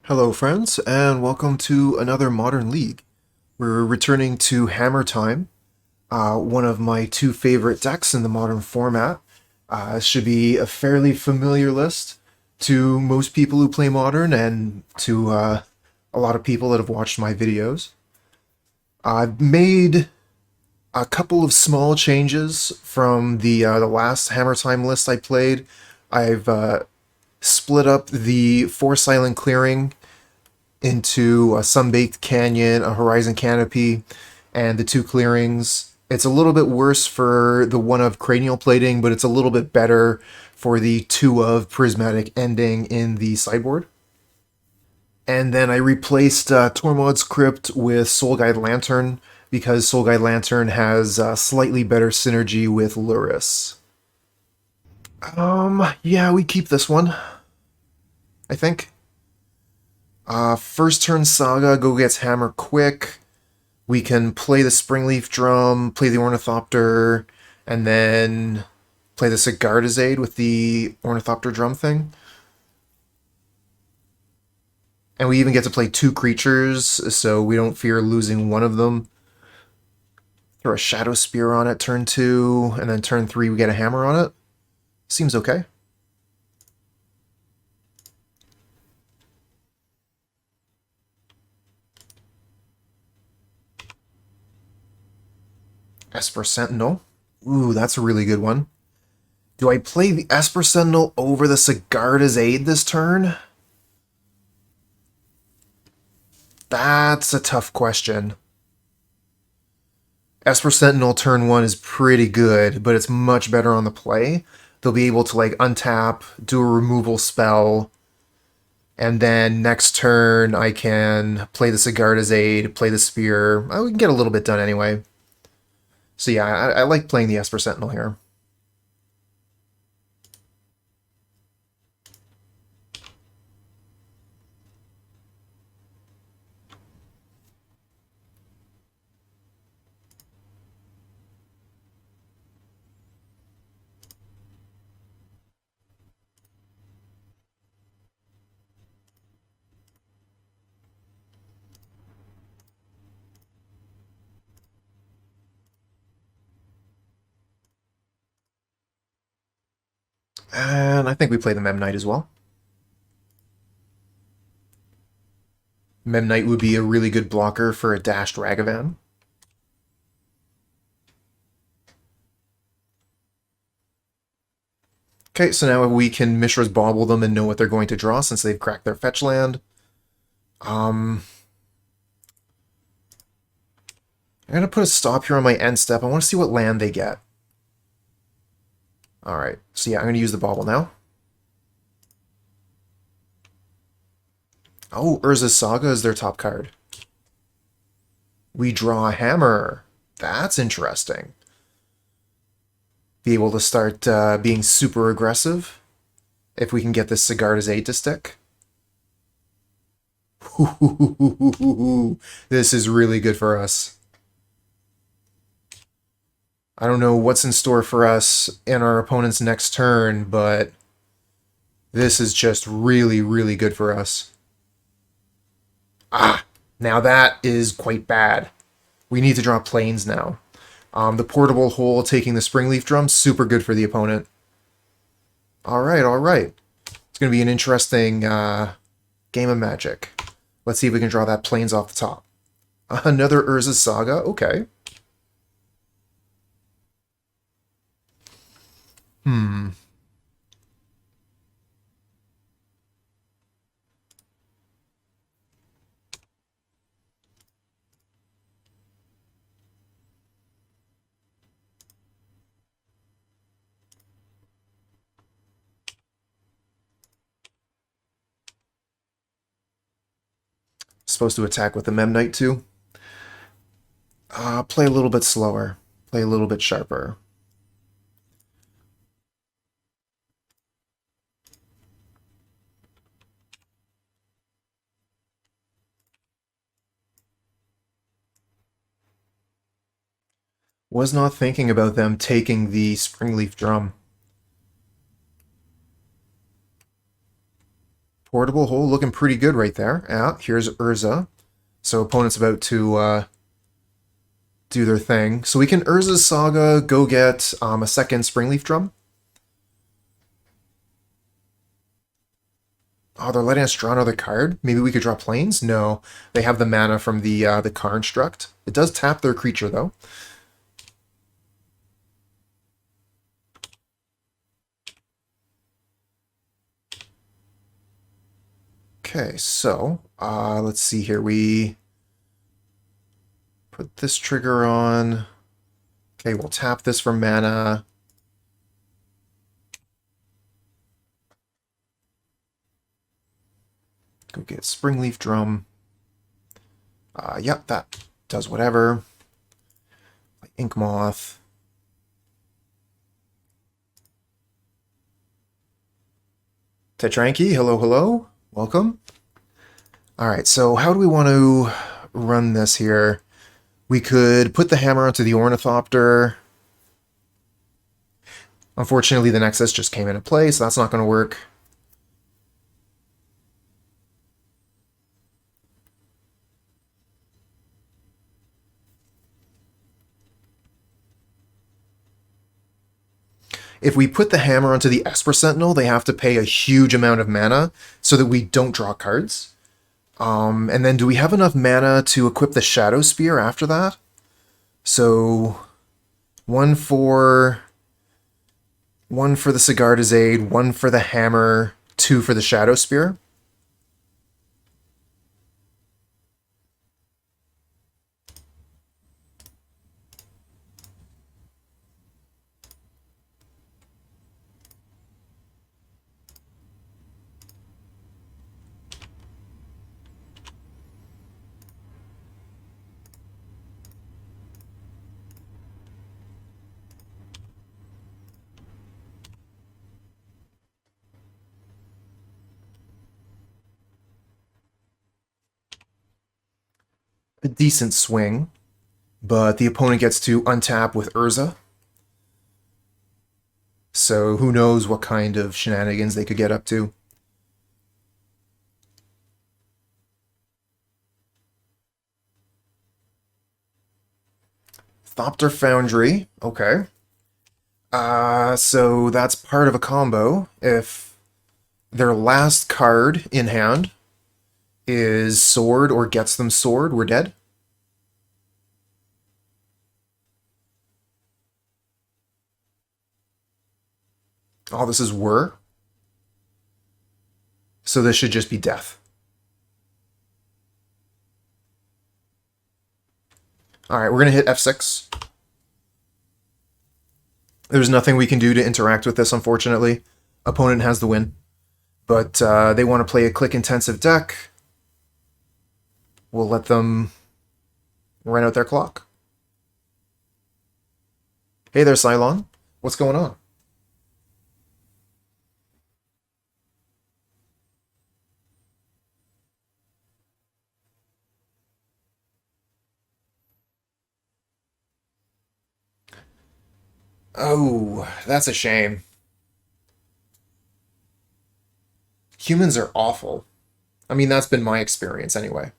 Hello friends, and welcome to another Modern League. We're returning to Hammer Time, one of my two favorite decks in the Modern format. Should be a fairly familiar list to most people who play Modern and to a lot of people that have watched my videos. I've made a couple of small changes from the last Hammer Time list I played. I've split up the 4 Silent Clearing into a Sunbaked Canyon, a Horizon Canopy, and the 2 clearings. It's a little bit worse for the one of Cranial Plating, but it's a little bit better for the 2 of Prismatic Ending in the sideboard. And then I replaced Tormod's Crypt with Soul Guide Lantern, because Soul Guide Lantern has slightly better synergy with Lurrus. Yeah, we keep this one, I think. First turn Saga, go gets Hammer quick. We can play the Springleaf Drum, play the Ornithopter, and then play the Sigarda's Aid with the Ornithopter Drum thing. And we even get to play 2 creatures, so we don't fear losing one of them. Throw a Shadowspear on it turn 2, and then turn 3 we get a Hammer on it. Seems okay. Esper Sentinel. Ooh, that's a really good one. Do I play the Esper Sentinel over the Sigarda's Aid this turn? That's a tough question. Esper Sentinel turn 1 is pretty good, but it's much better on the play. They'll be able to like untap, do a removal spell, and then next turn I can play the Sigarda's Aid, play the Spear. We can get a little bit done anyway. So yeah, I like playing the Esper Sentinel here. And I think we play the Memnite as well. Memnite would be a really good blocker for a dashed Ragavan. Okay, so now we can Mishra's Bauble them and know what they're going to draw since they've cracked their fetch land. I'm going to put a stop here on my end step. I want to see what land they get. Alright, so yeah, I'm going to use the Bauble now. Oh, Urza's Saga is their top card. We draw a Hammer. That's interesting. Be able to start being super aggressive if we can get this Sigarda's Aid to stick. This is really good for us. I don't know what's in store for us in our opponent's next turn, but this is just really, really good for us. Ah, now that is quite bad. We need to draw planes now. The portable hole taking the Springleaf Drum, super good for the opponent. Alright, alright. It's going to be an interesting game of Magic. Let's see if we can draw that planes off the top. Another Urza Saga, okay. Supposed to attack with the Memnite too. Play a little bit slower. Play a little bit sharper. Was not thinking about them taking the Springleaf Drum. Portable hole looking pretty good right there. Yeah, here's Urza. So opponent's about to do their thing. So we can Urza's Saga, go get a second Springleaf Drum. Oh, they're letting us draw another card? Maybe we could draw planes? No. They have the mana from the Construct. It does tap their creature, though. Okay, so, let's see here. We put this trigger on. Okay, we'll tap this for mana. Go get Springleaf Drum. Yep, that does whatever. Inkmoth. Tetranki, hello, hello. Welcome. Alright, so how do we want to run this here? We could put the hammer onto the Ornithopter. Unfortunately, the Nexus just came into play, so that's not going to work. If we put the hammer onto the Esper Sentinel, they have to pay a huge amount of mana so that we don't draw cards. And then do we have enough mana to equip the Shadowspear after that? So, one for the Sigarda's Aid, one for the hammer, two for the Shadowspear. A decent swing, but the opponent gets to untap with Urza. So who knows what kind of shenanigans they could get up to. Thopter Foundry, okay. So that's part of a combo. If their last card in hand is sword or gets them sword, we're dead. Oh, this is Whir. So this should just be death. Alright, we're going to hit F6. There's nothing we can do to interact with this, unfortunately. Opponent has the win. But they want to play a click-intensive deck. We'll let them run out their clock. Hey there, Cylon. What's going on? Oh, that's a shame. Humans are awful. I mean, that's been my experience anyway.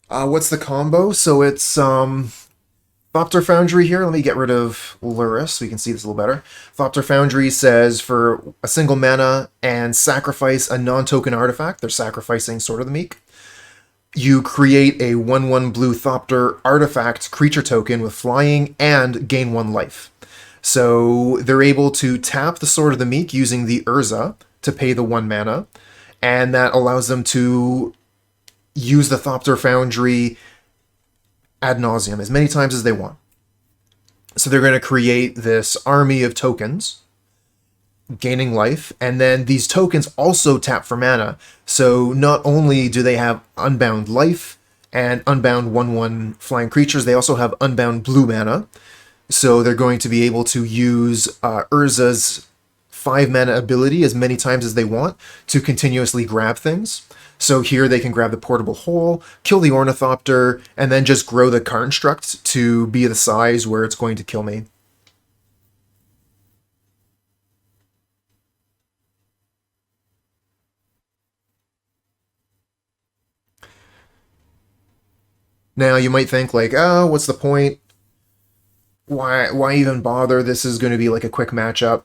What's the combo? So it's Thopter Foundry here. Let me get rid of Lurrus so we can see this a little better. Thopter Foundry says for a single mana and sacrifice a non-token artifact. They're sacrificing Sword of the Meek. You create a 1/1 blue Thopter artifact creature token with flying and gain 1 life. So they're able to tap the Sword of the Meek using the Urza to pay the 1 mana, and that allows them to use the Thopter Foundry ad nauseum as many times as they want. So they're going to create this army of tokens, gaining life, and then these tokens also tap for mana. So not only do they have unbound life and unbound 1/1 flying creatures, they also have unbound blue mana. So they're going to be able to use Urza's 5 mana ability as many times as they want to continuously grab things. So here they can grab the Portable Hole, kill the Ornithopter, and then just grow the construct to be the size where it's going to kill me. Now you might think like, oh, what's the point? Why even bother? This is going to be like a quick matchup.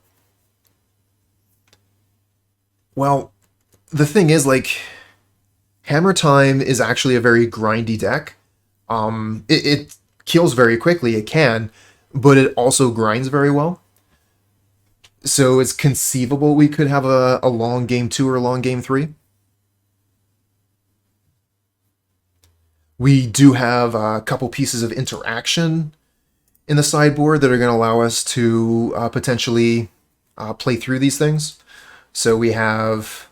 Well, the thing is, like, Hammer Time is actually a very grindy deck. It kills very quickly, it can, but it also grinds very well. So it's conceivable we could have a long game 2 or a long game 3. We do have a couple pieces of interaction in the sideboard that are going to allow us to potentially play through these things. So we have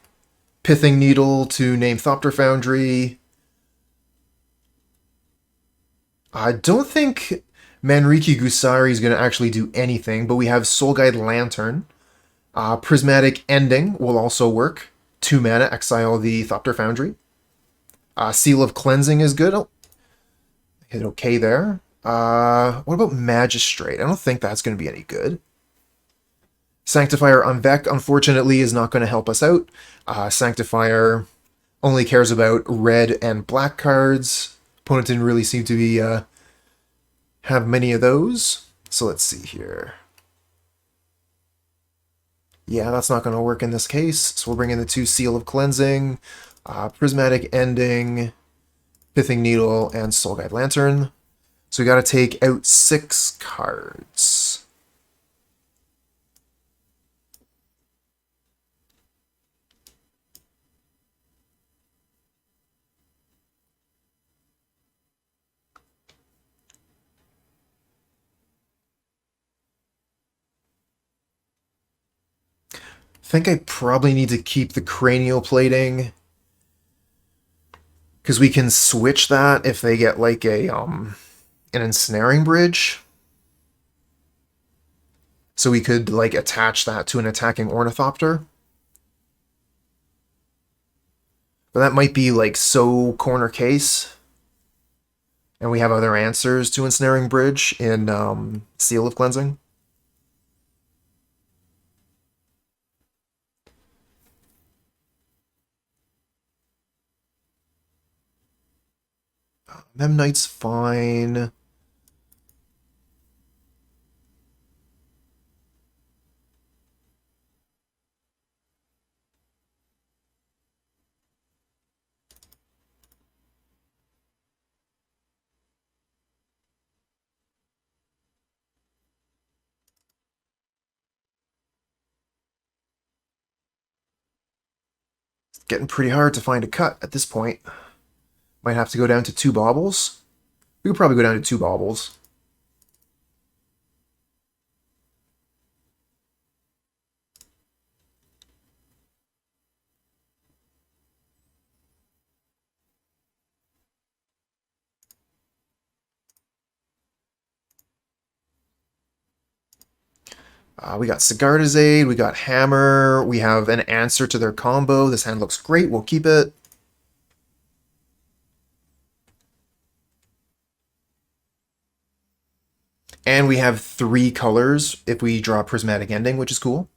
Pithing Needle to name Thopter Foundry. I don't think Manriki-Gusari is going to actually do anything, but we have Soul Guide Lantern. Prismatic Ending will also work. 2 mana, exile the Thopter Foundry. Seal of Cleansing is good. Oh, hit okay there. What about Magistrate? I don't think that's going to be any good. Sanctifier en-Vec, unfortunately, is not going to help us out. Sanctifier only cares about red and black cards. Opponent didn't really seem to be have many of those. So let's see here. Yeah, that's not going to work in this case. So we'll bring in the 2 Seal of Cleansing, Prismatic Ending, Pithing Needle, and Soul Guide Lantern. So we got to take out 6 cards. I think I probably need to keep the Cranial Plating, because we can switch that if they get like an Ensnaring Bridge. So we could like attach that to an attacking Ornithopter. But that might be like so corner case. And we have other answers to Ensnaring Bridge in Seal of Cleansing. Memnite's fine. It's getting pretty hard to find a cut at this point. Might have to go down to 2 Baubles. We could probably go down to 2 Baubles. We got Sigarda's Aid, we got Hammer, we have an answer to their combo. This hand looks great, we'll keep it. And we have 3 colors if we draw Prismatic Ending, which is cool.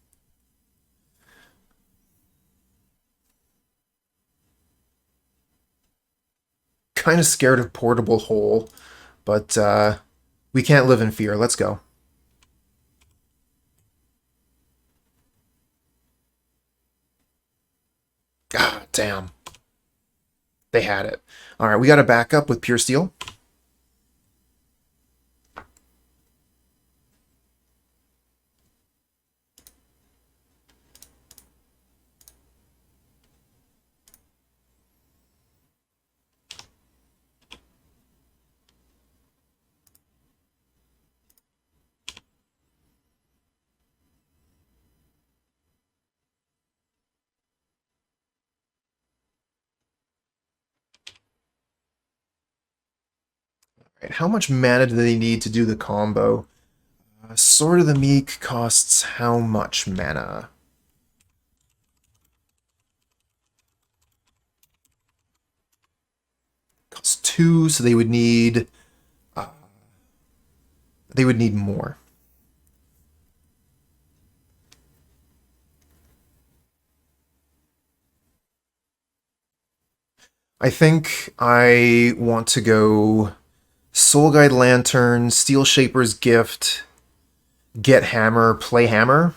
Kind of scared of Portable Hole, but we can't live in fear. Let's go. God damn. They had it. All right, we got to back up with Puresteel. Right, how much mana do they need to do the combo? Sword of the Meek costs how much mana? 2, so they would need more. I think I want to go Soul Guide Lantern, Steelshaper's Gift, get Hammer, play Hammer.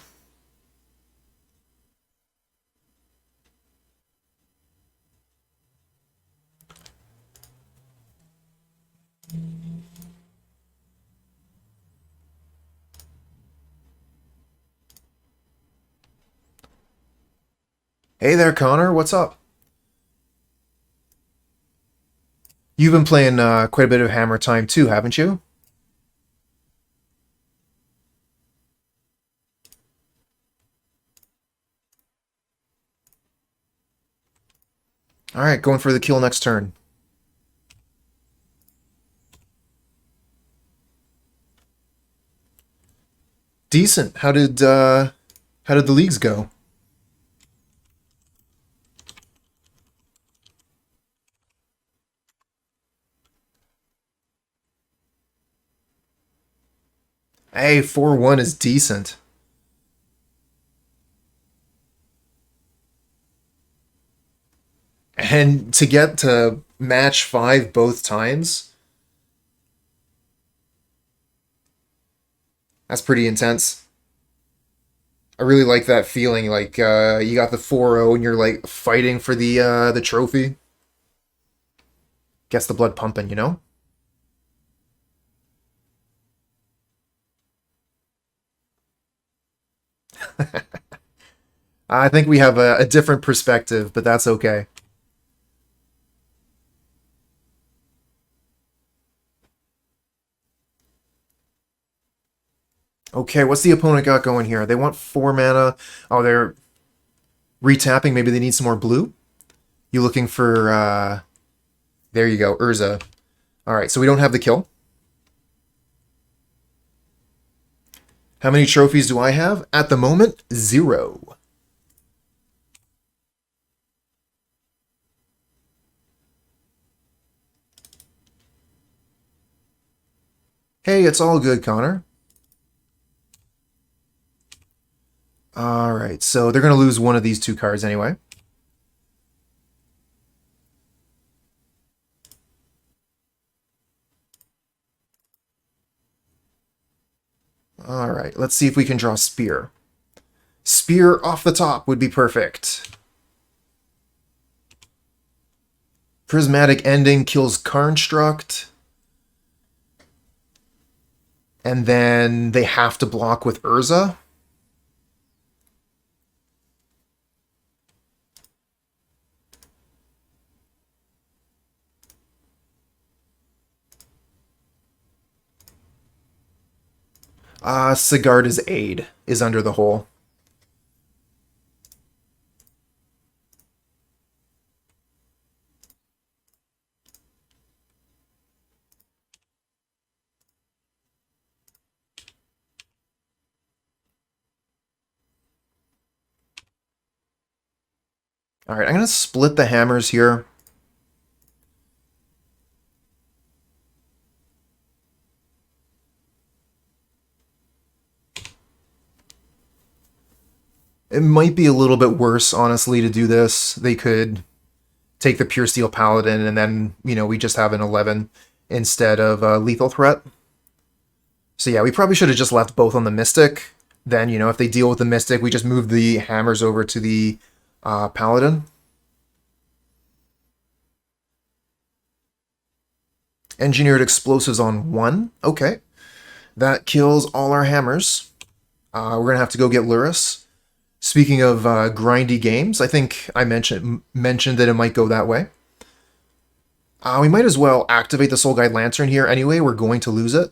Hey there, Connor. What's up? You've been playing quite a bit of Hammer Time too, haven't you? Alright, going for the kill next turn. Decent. How did the leagues go? Hey, 4-1 is decent. And to get to match 5 both times, that's pretty intense. I really like that feeling, like you got the 4-0 and you're like fighting for the trophy. Gets the blood pumping, you know? I think we have a different perspective, but that's okay. Okay, what's the opponent got going here? They want 4 mana. Oh, they're retapping. Maybe they need some more blue. You looking for... there you go, Urza. Alright, so we don't have the kill. How many trophies do I have? At the moment, 0. Hey, it's all good, Connor. Alright, so they're going to lose one of these 2 cards anyway. Alright, let's see if we can draw Spear. Spear off the top would be perfect. Prismatic Ending kills Karnstruct. And then they have to block with Urza. Sigarda's Aid is under the hole. Alright, I'm going to split the hammers here. It might be a little bit worse, honestly, to do this. They could take the Puresteel Paladin and then, you know, we just have an 11 instead of a lethal threat. So yeah, we probably should have just left both on the Mystic. Then, you know, if they deal with the Mystic, we just move the hammers over to the Paladin. Engineered explosives on 1. Okay. That kills all our hammers. We're going to have to go get Lurrus. Speaking of grindy games, I think I mentioned that it might go that way. We might as well activate the Soul Guide Lantern here anyway. We're going to lose it.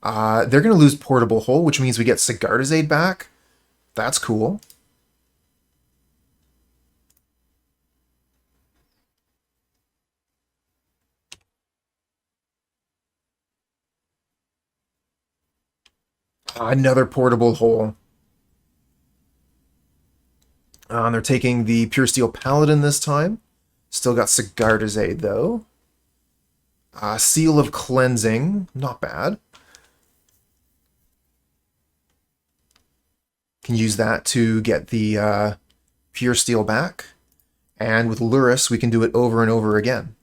They're going to lose Portable Hole, which means we get Sigarda's Aid back. That's cool. Another Portable Hole. They're taking the Puresteel Paladin this time. Still got Sigarda's Aid, though. Seal of Cleansing, not bad. Can use that to get the Puresteel back. And with Lurrus, we can do it over and over again.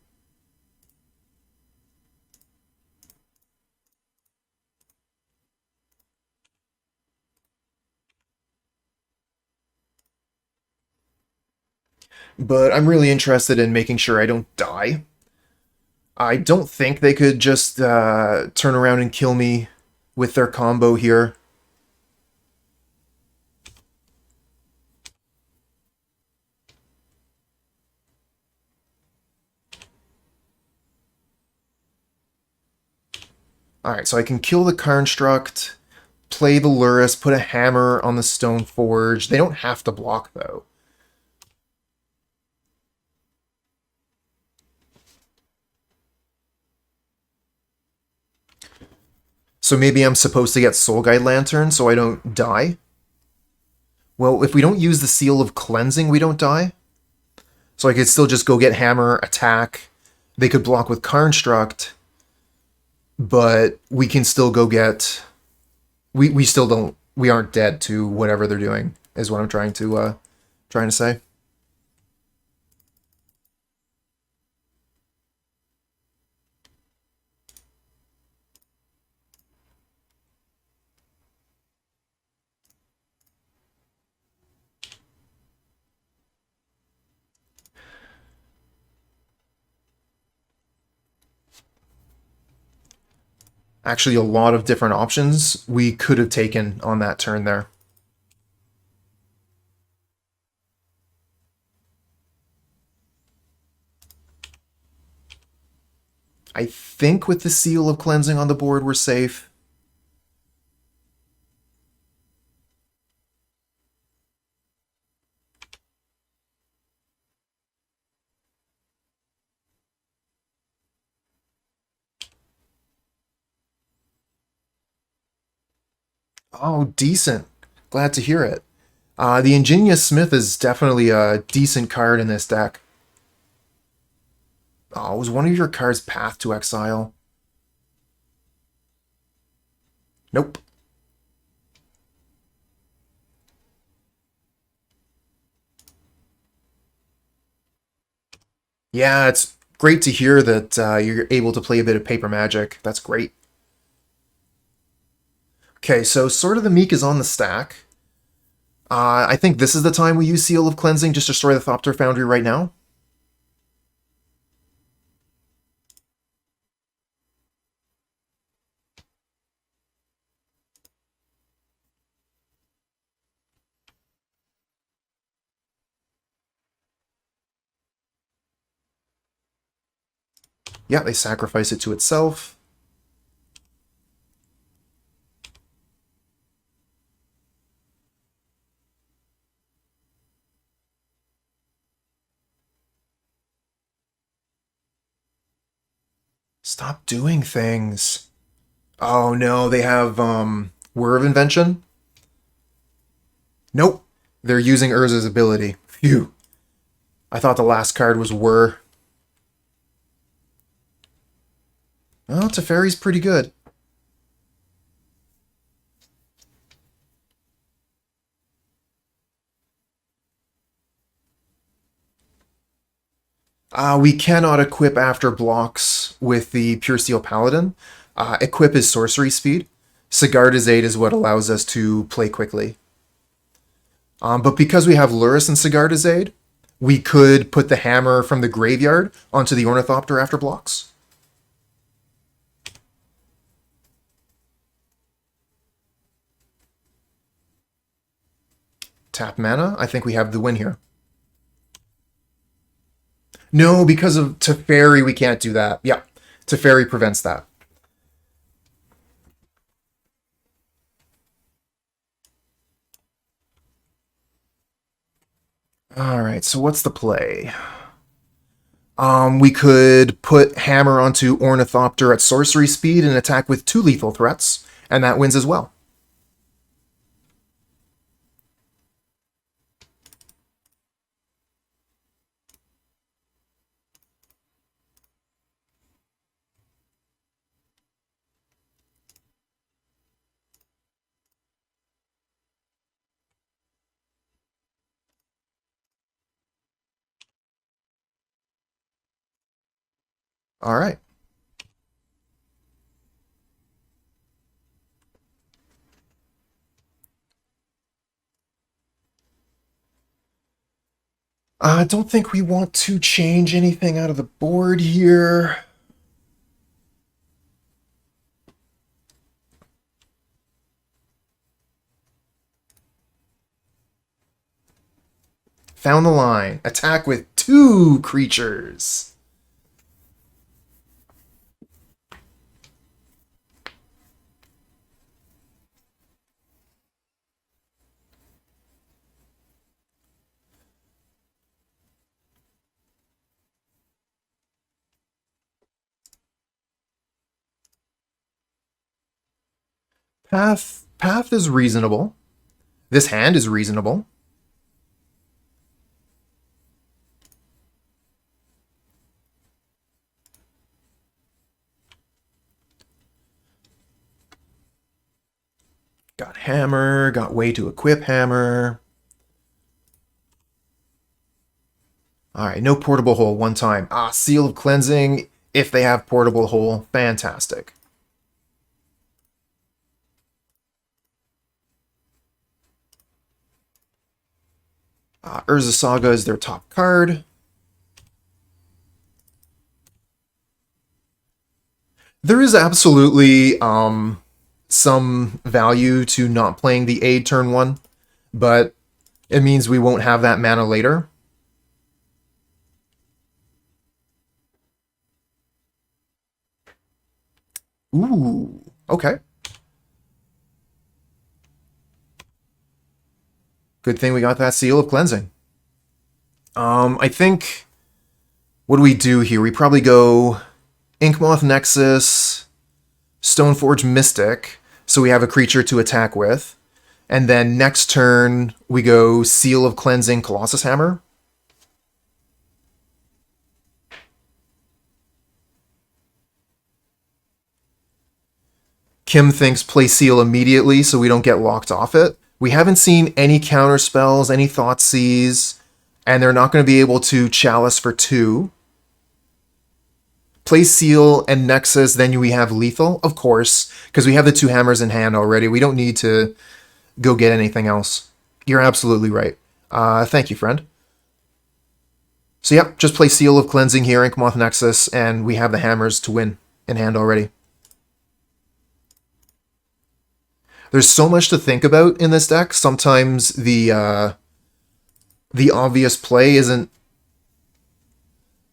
But I'm really interested in making sure I don't die. I don't think they could just turn around and kill me with their combo here. Alright, so I can kill the Construct, play the Lurrus, put a hammer on the Stoneforge. They don't have to block, though. So maybe I'm supposed to get Soul Guide Lantern so I don't die? Well, if we don't use the Seal of Cleansing, we don't die. So I could still just go get Hammer, attack. They could block with Construct, but we can still go get... We still don't... We aren't dead to whatever they're doing, is what I'm trying to say. Actually, a lot of different options we could have taken on that turn there. I think with the Seal of Cleansing on the board, we're safe. Oh, decent. Glad to hear it. The Ingenious Smith is definitely a decent card in this deck. Oh, was one of your cards Path to Exile? Nope. Yeah, it's great to hear that you're able to play a bit of Paper Magic. That's great. Okay, so Sword of the Meek is on the stack. I think this is the time we use Seal of Cleansing. Just destroy the Thopter Foundry right now. Yeah, they sacrifice it to itself. Stop doing things. Oh no, they have Whir of Invention? Nope. They're using Urza's ability. Phew. I thought the last card was Whir. Oh, Teferi's pretty good. We cannot equip after blocks with the Puresteel Paladin. Equip is sorcery speed. Sigarda's Aid is what allows us to play quickly. But because we have Lurrus and Sigarda's Aid, we could put the hammer from the graveyard onto the Ornithopter after blocks. Tap mana. I think we have the win here. No, because of Teferi, we can't do that. Yeah, Teferi prevents that. Alright, so what's the play? We could put Hammer onto Ornithopter at sorcery speed and attack with 2 lethal threats, and that wins as well. All right. I don't think we want to change anything out of the board here. Found the line. Attack with 2 creatures. Path is reasonable. This hand is reasonable. Got hammer, got way to equip hammer. Alright, no portable hole one time. Seal of Cleansing, if they have portable hole, fantastic. Urza Saga is their top card. There is absolutely some value to not playing the aid turn 1, but it means we won't have that mana later. Ooh, okay. Good thing we got that Seal of Cleansing. I think... What do we do here? We probably go Inkmoth Nexus, Stoneforge Mystic, so we have a creature to attack with. And then next turn, we go Seal of Cleansing, Colossus Hammer. Kim thinks play Seal immediately so we don't get locked off it. We haven't seen any counter spells, any Thoughtseize, and they're not going to be able to Chalice for 2. Play Seal and Nexus, then we have Lethal, of course, because we have the 2 hammers in hand already. We don't need to go get anything else. You're absolutely right. Thank you, friend. So yep, just play Seal of Cleansing here, Inkmoth Nexus, and we have the hammers to win in hand already. There's so much to think about in this deck. Sometimes the obvious play isn't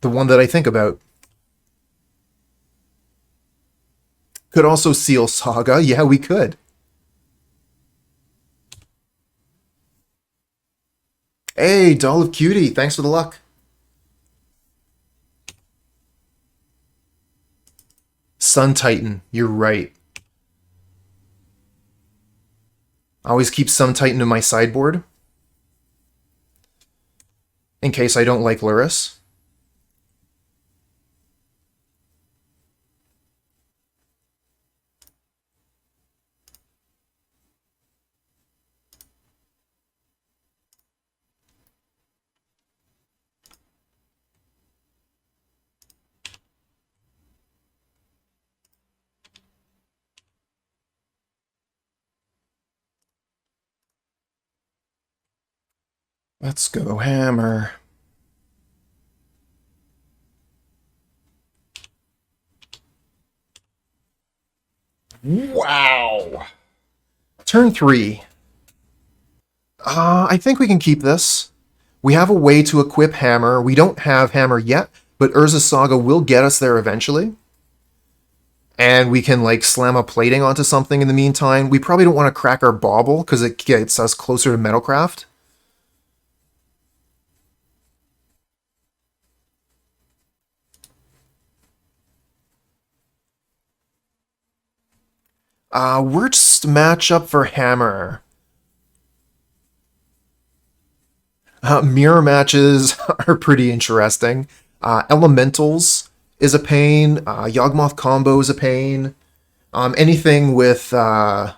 the one that I think about. Could also seal Saga. Yeah, we could. Hey, Doll of Cutie, thanks for the luck. Sun Titan, you're right. I always keep Sun Titan in my sideboard. In case I don't like Lurrus. Let's go hammer. Wow. Turn 3. I think we can keep this. We have a way to equip hammer. We don't have hammer yet, but Urza Saga will get us there eventually. And we can like slam a plating onto something in the meantime. We probably don't want to crack our Bauble because it gets us closer to Metalcraft. Worst matchup for hammer. Mirror matches are pretty interesting. Elementals is a pain. Yawgmoth combo is a pain. Anything with a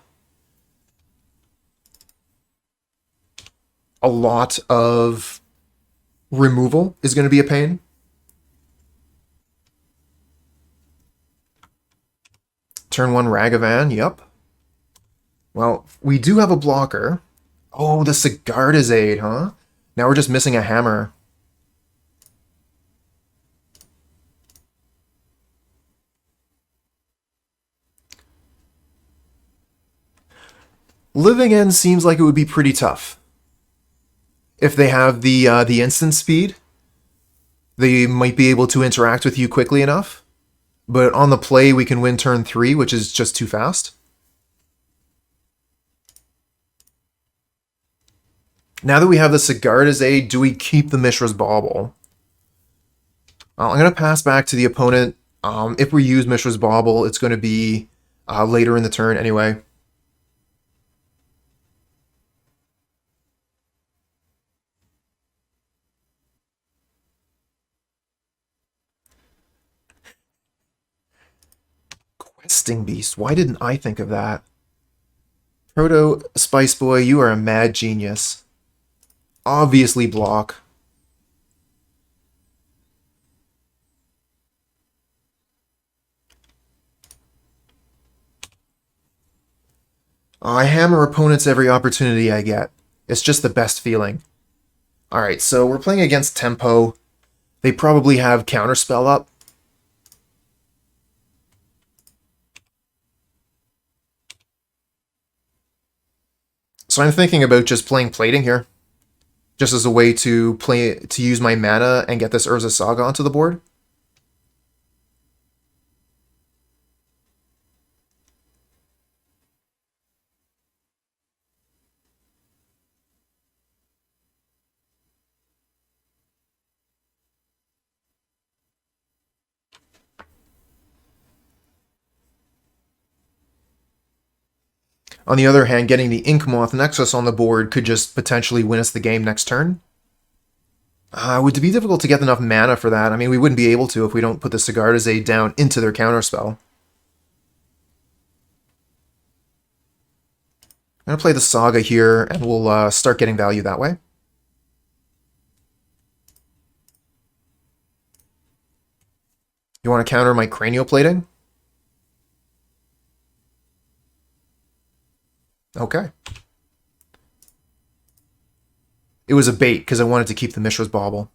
lot of removal is going to be a pain. Turn 1 Ragavan, yep. Well, we do have a blocker. Oh, the Sigarda's Aid, huh? Now we're just missing a hammer. Living End seems like it would be pretty tough. If they have the instant speed, they might be able to interact with you quickly enough. But on the play, we can win turn 3, which is just too fast. Now that we have the Sigarda's Aid, do we keep the Mishra's Bauble? I'm going to pass back to the opponent. If we use Mishra's Bauble, it's going to be later in the turn anyway. Questing Beast. Why didn't I think of that? Proto Spice Boy, you are a mad genius. Obviously block. I hammer opponents every opportunity I get. It's just the best feeling. Alright, so we're playing against Tempo. They probably have Counterspell up. So I'm thinking about just playing Plating here. Just as a way to use my mana and get this Urza Saga onto the board. On the other hand, getting the Inkmoth Nexus on the board could just potentially win us the game next turn. Would it be difficult to get enough mana for that? I mean, we wouldn't be able to if we don't put the Sigarda's Aid down into their counterspell. I'm going to play the Saga here, and we'll start getting value that way. You want to counter my Cranial Plating? Okay. It was a bait, because I wanted to keep the Mishra's Bauble.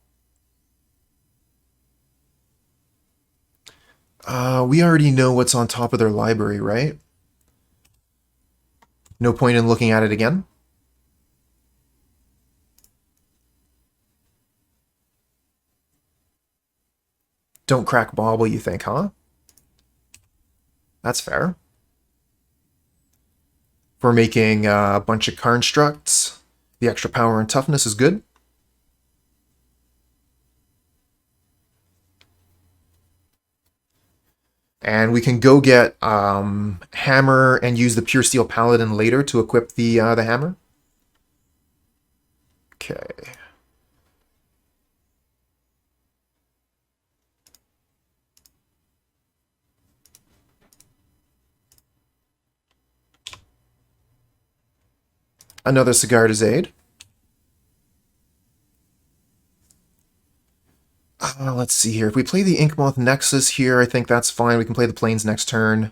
We already know what's on top of their library, right? No point in looking at it again. Don't crack Bauble, you think, huh? That's fair. We're making a bunch of constructs. The extra power and toughness is good. And we can go get Hammer and use the Puresteel Paladin later to equip the Hammer. Okay. Another Sigarda's Aid. Let's see here. If we play the Inkmoth Nexus here, I think that's fine. We can play the Plains next turn.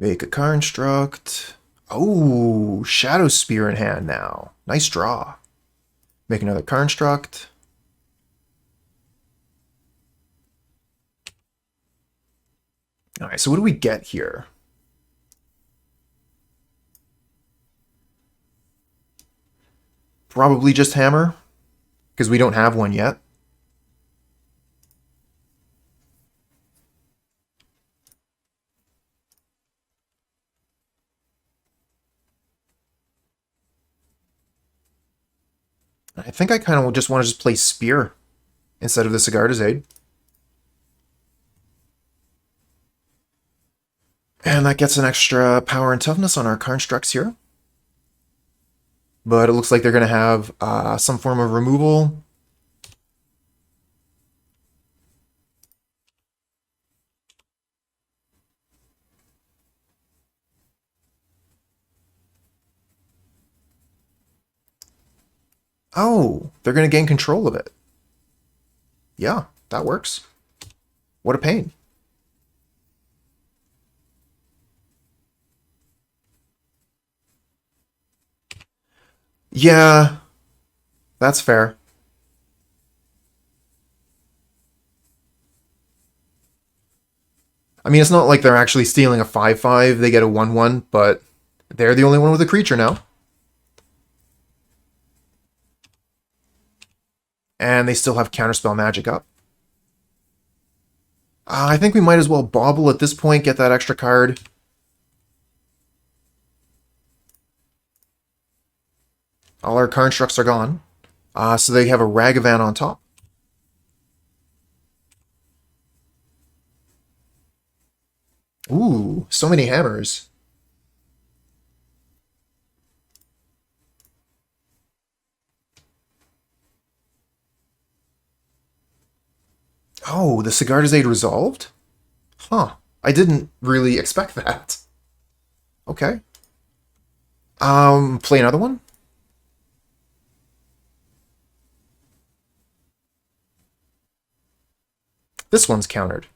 Make a construct. Oh, Shadowspear in hand now. Nice draw. Make another construct. Alright, so what do we get here? Probably just Hammer, because we don't have one yet. I think I kind of just want to play Spear instead of the Sigarda's Aid. And And that gets an extra power and toughness on our constructs here. But it looks like they're going to have some form of removal. Oh, they're going to gain control of it. Yeah, that works. What a pain. Yeah, that's fair. I mean, it's not like they're actually stealing a 5/5. They get a 1/1, but they're the only one with a creature now. And they still have Counterspell Magic up. I think we might as well Bauble at this point, get that extra card. All our constructs are gone. So they have a Ragavan on top. Ooh, so many hammers. Oh, the Sigarda's Aid resolved? Huh. I didn't really expect that. Okay. Play another one? This one's countered.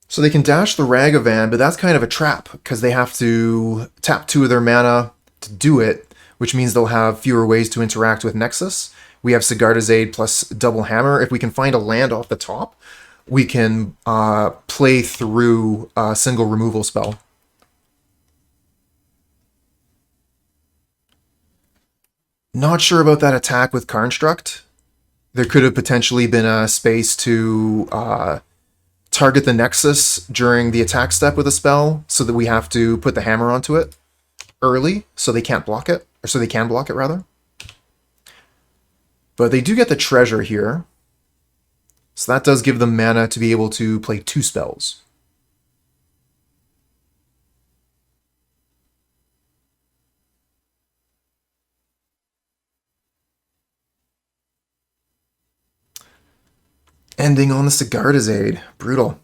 So they can dash the Ragavan, but that's kind of a trap, because they have to tap 2 of their mana to do it, which means they'll have fewer ways to interact with Nexus. We have Sigarda's Aid plus Double Hammer. If we can find a land off the top, we can play through a single removal spell. Not sure about that attack with Construct. There could have potentially been a space to target the Nexus during the attack step with a spell, so that we have to put the hammer onto it early, so they can't block it, or so they can block it, rather. But they do get the treasure here, so that does give them mana to be able to play 2 spells. Ending on the Sigarda's Aid. Brutal.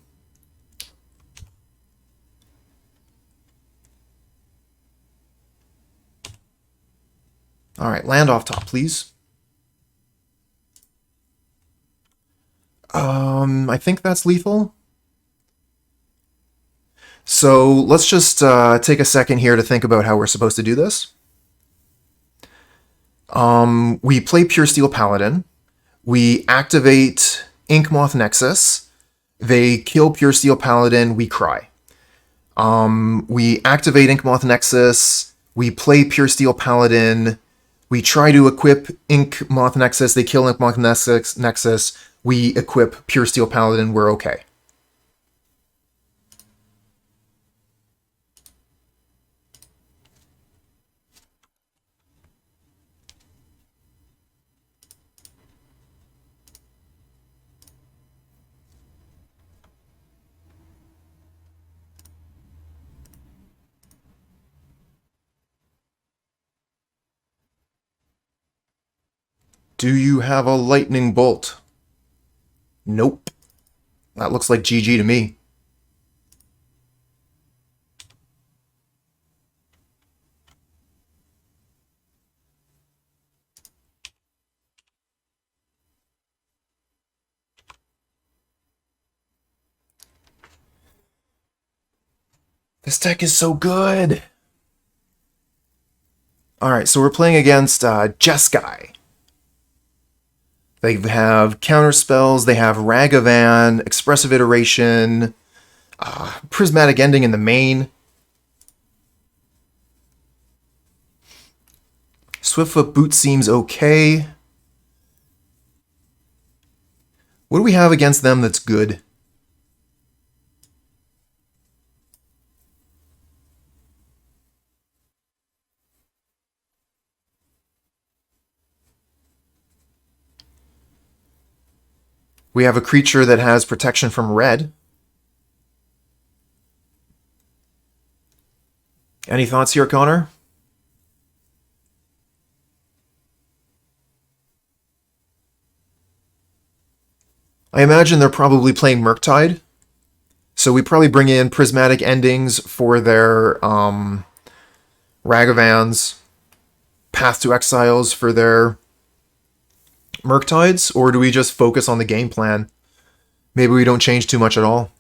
Alright, land off top, please. I think that's lethal. So let's just take a second here to think about how we're supposed to do this. We play Puresteel Paladin. We activate Inkmoth Nexus. They kill Puresteel Paladin. We cry. We activate Inkmoth Nexus. We play Puresteel Paladin. We try to equip Inkmoth Nexus. They kill Inkmoth Nexus. We equip Puresteel Paladin. We're okay. Do you have a lightning bolt? Nope. That looks like GG to me. This deck is so good. Alright, so we're playing against Jeskai. They have counter spells, they have Ragavan, Expressive Iteration, Prismatic Ending in the main. Swiftfoot Boots seems okay. What do we have against them that's good? We have a creature that has protection from red. Any thoughts here, Connor? I imagine they're probably playing Murktide. So we probably bring in Prismatic Endings for their Ragavans, Path to Exiles for their Murktides, or do we just focus on the game plan? Maybe we don't change too much at all.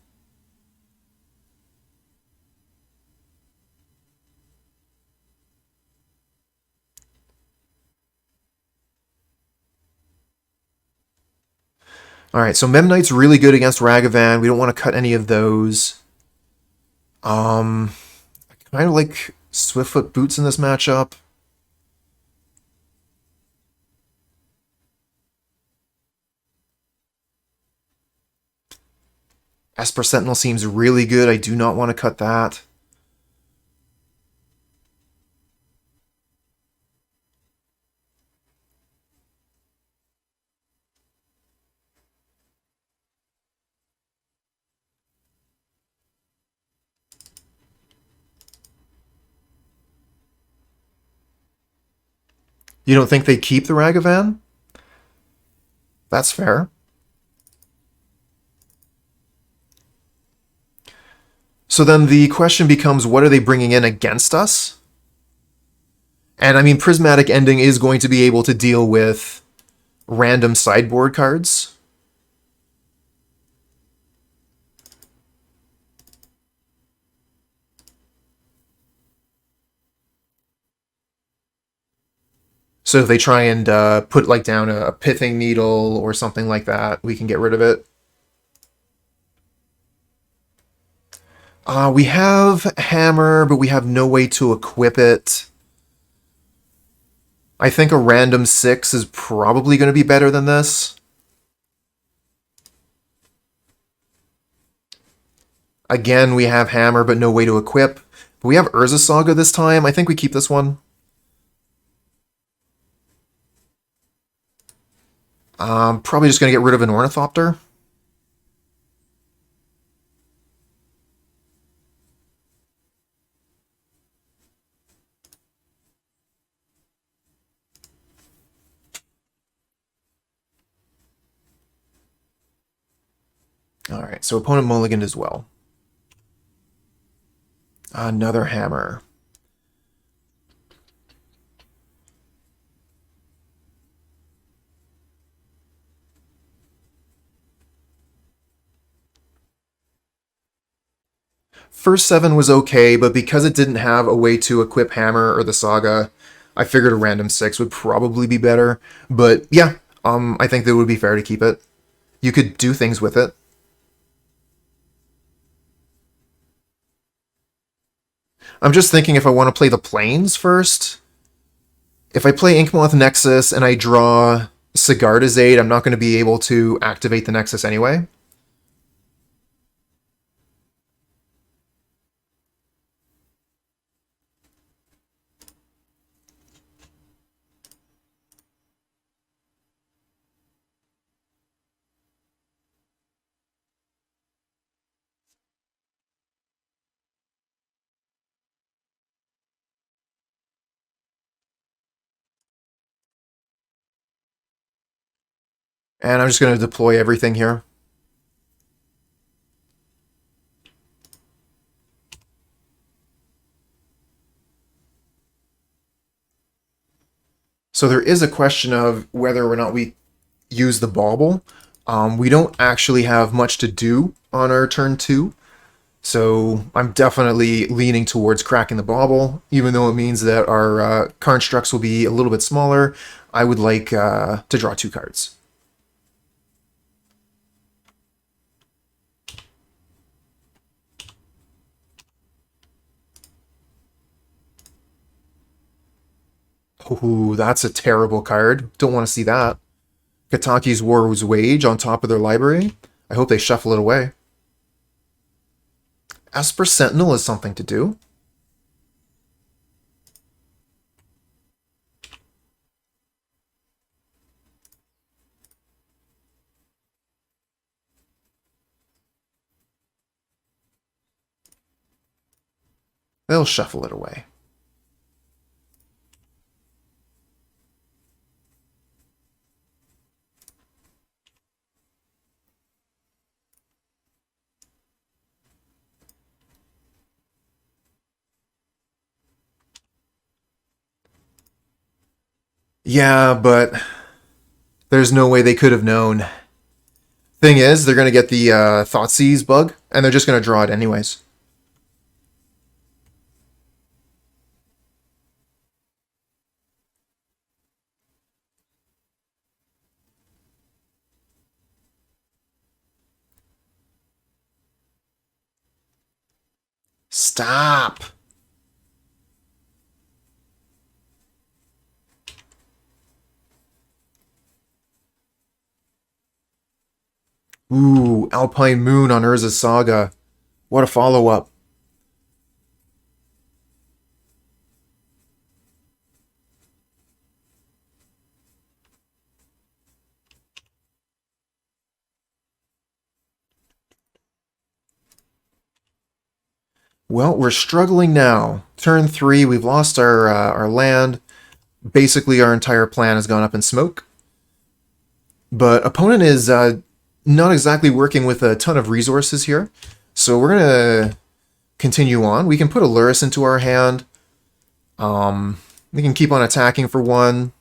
Alright, so Memnite's really good against Ragavan. We don't want to cut any of those. I kind of like Swiftfoot Boots in this matchup. Esper Sentinel seems really good. I do not want to cut that. You don't think they keep the Ragavan? That's fair. So then the question becomes, what are they bringing in against us? And I mean, Prismatic Ending is going to be able to deal with random sideboard cards. So if they try and put like down a Pithing Needle or something like that, we can get rid of it. We have Hammer, but we have no way to equip it. I think a random 6 is probably going to be better than this. Again, we have Hammer, but no way to equip. But we have Urza Saga this time. I think we keep this one. Probably just going to get rid of an Ornithopter. Alright, so opponent mulliganed as well. Another Hammer. First 7 was okay, but because it didn't have a way to equip Hammer or the Saga, I figured a random 6 would probably be better. But yeah, I think that it would be fair to keep it. You could do things with it. I'm just thinking if I want to play the Plains first. If I play Inkmoth Nexus and I draw Sigarda's Aid, I'm not going to be able to activate the Nexus anyway. And I'm just going to deploy everything here. So there is a question of whether or not we use the Bauble. We don't actually have much to do on our turn 2. So I'm definitely leaning towards cracking the Bauble, even though it means that our constructs will be a little bit smaller. I would like to draw 2 cards. Ooh, that's a terrible card. Don't want to see that. Kataki's War's Wage on top of their library. I hope they shuffle it away. Esper Sentinel is something to do. They'll shuffle it away. Yeah, but there's no way they could have known. Thing is, they're going to get the Thoughtseize bug, and they're just going to draw it anyways. Stop! Ooh, Alpine Moon on Urza's Saga. What a follow-up. Well, we're struggling now. Turn 3, we've lost our land. Basically, our entire plan has gone up in smoke. But opponent is not exactly working with a ton of resources here. So we're going to continue on. We can put a Lurrus into our hand. We can keep on attacking for 1.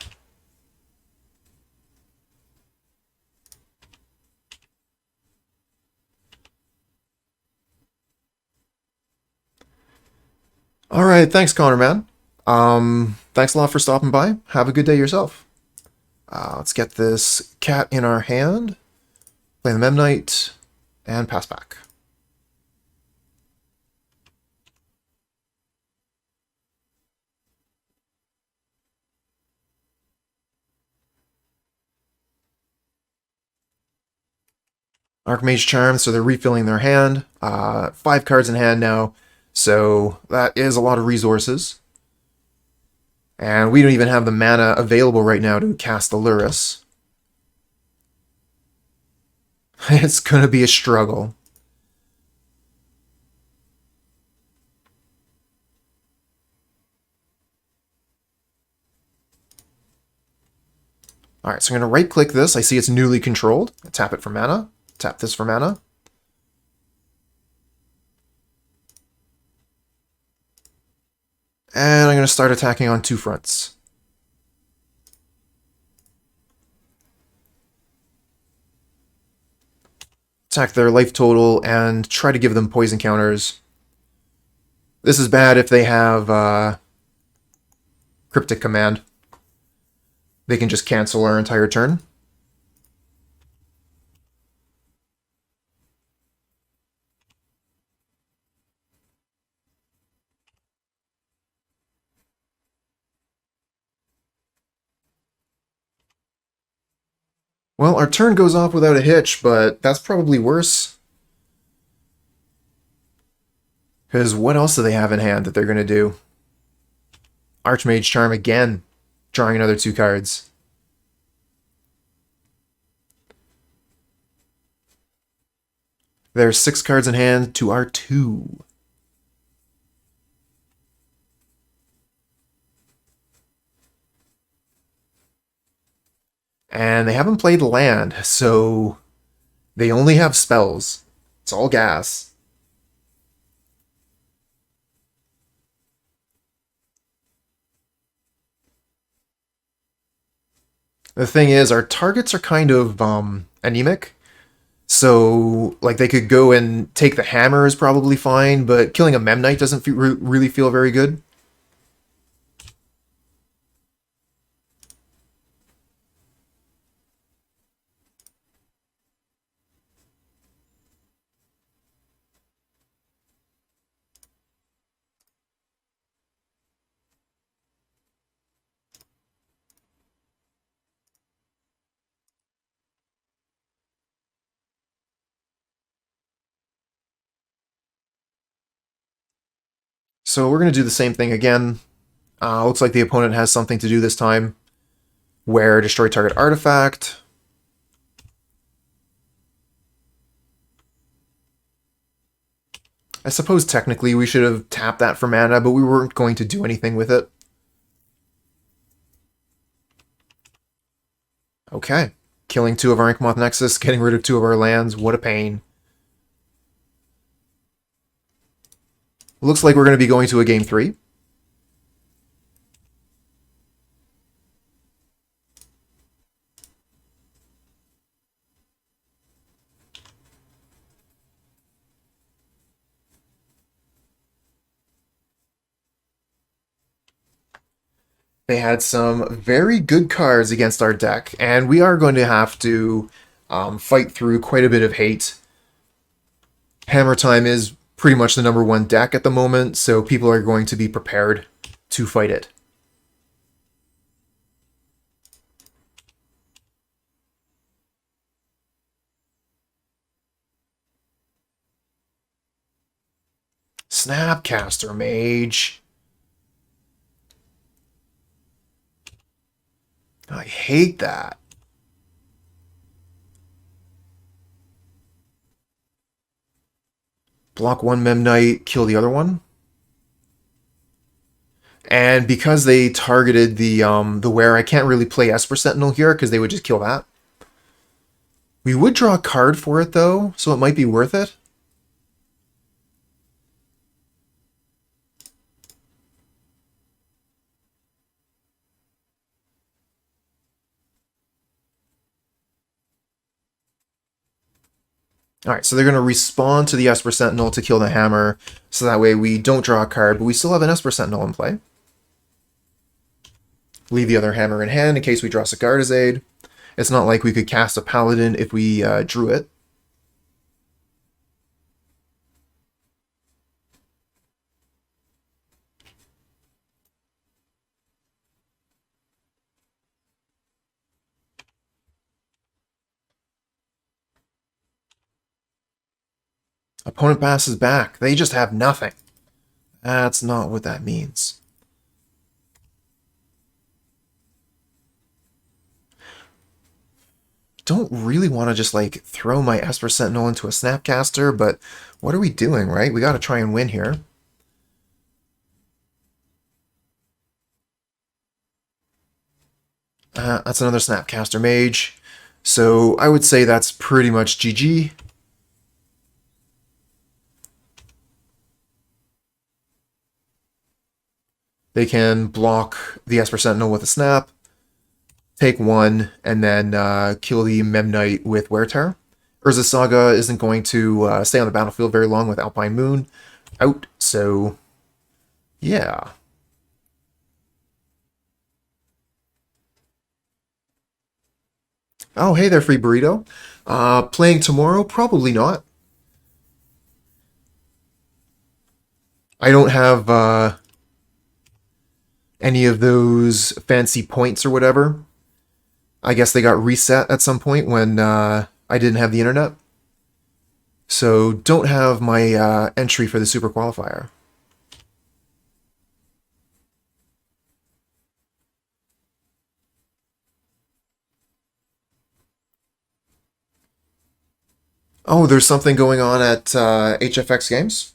Alright, thanks Connor, man. Thanks a lot for stopping by. Have a good day yourself. Let's get this cat in our hand. Play the Memnite. And pass back. Archmage Charm, so they're refilling their hand. 5 cards in hand now, so that is a lot of resources. And we don't even have the mana available right now to cast the Lurrus. It's gonna be a struggle. Alright, so I'm going to right-click this. I see it's newly controlled. I tap it for mana. Tap this for mana. And I'm going to start attacking on 2 fronts. Attack their life total and try to give them poison counters. This is bad if they have Cryptic Command. They can just cancel our entire turn. Well, our turn goes off without a hitch, but that's probably worse. Because what else do they have in hand that they're going to do? Archmage Charm again, drawing another 2 cards. There's 6 cards in hand to our 2. And they haven't played land, so they only have spells. It's all gas. The thing is, our targets are kind of anemic. So, like, they could go and take the hammer is probably fine, but killing a Memnite doesn't really feel very good. So we're going to do the same thing again. Looks like the opponent has something to do this time, where destroy target artifact. I suppose technically we should have tapped that for mana, but we weren't going to do anything with it. Okay. Killing 2 of our Inkmoth Nexus, getting rid of 2 of our lands. What a pain. Looks like we're going to be going to a game 3. They had some very good cards against our deck, and we are going to have to fight through quite a bit of hate. Hammer Time is pretty much the #1 deck at the moment, so people are going to be prepared to fight it. Snapcaster Mage. I hate that. Block 1 Memnite, kill the other one. And because they targeted the Wear, I can't really play Esper Sentinel here because they would just kill that. We would draw a card for it though, so it might be worth it. Alright, so they're going to respond to the Esper Sentinel to kill the Hammer, so that way we don't draw a card, but we still have an Esper Sentinel in play. Leave the other Hammer in hand in case we draw Sigarda's Aid. It's not like we could cast a Paladin if we drew it. Opponent passes back. They just have nothing. That's not what that means. Don't really want to just like throw my Esper Sentinel into a Snapcaster, but what are we doing, right? We got to try and win here. That's another Snapcaster Mage. So I would say that's pretty much GG. They can block the Esper Sentinel with a Snap, take 1, and then kill the Memnite with Wear Tear. Urza Saga isn't going to stay on the battlefield very long with Alpine Moon out, so yeah. Oh, hey there, Free Burrito. Playing tomorrow? Probably not. I don't have any of those fancy points or whatever. I guess they got reset at some point when I didn't have the internet. So don't have my entry for the Super Qualifier. Oh, there's something going on at HFX Games?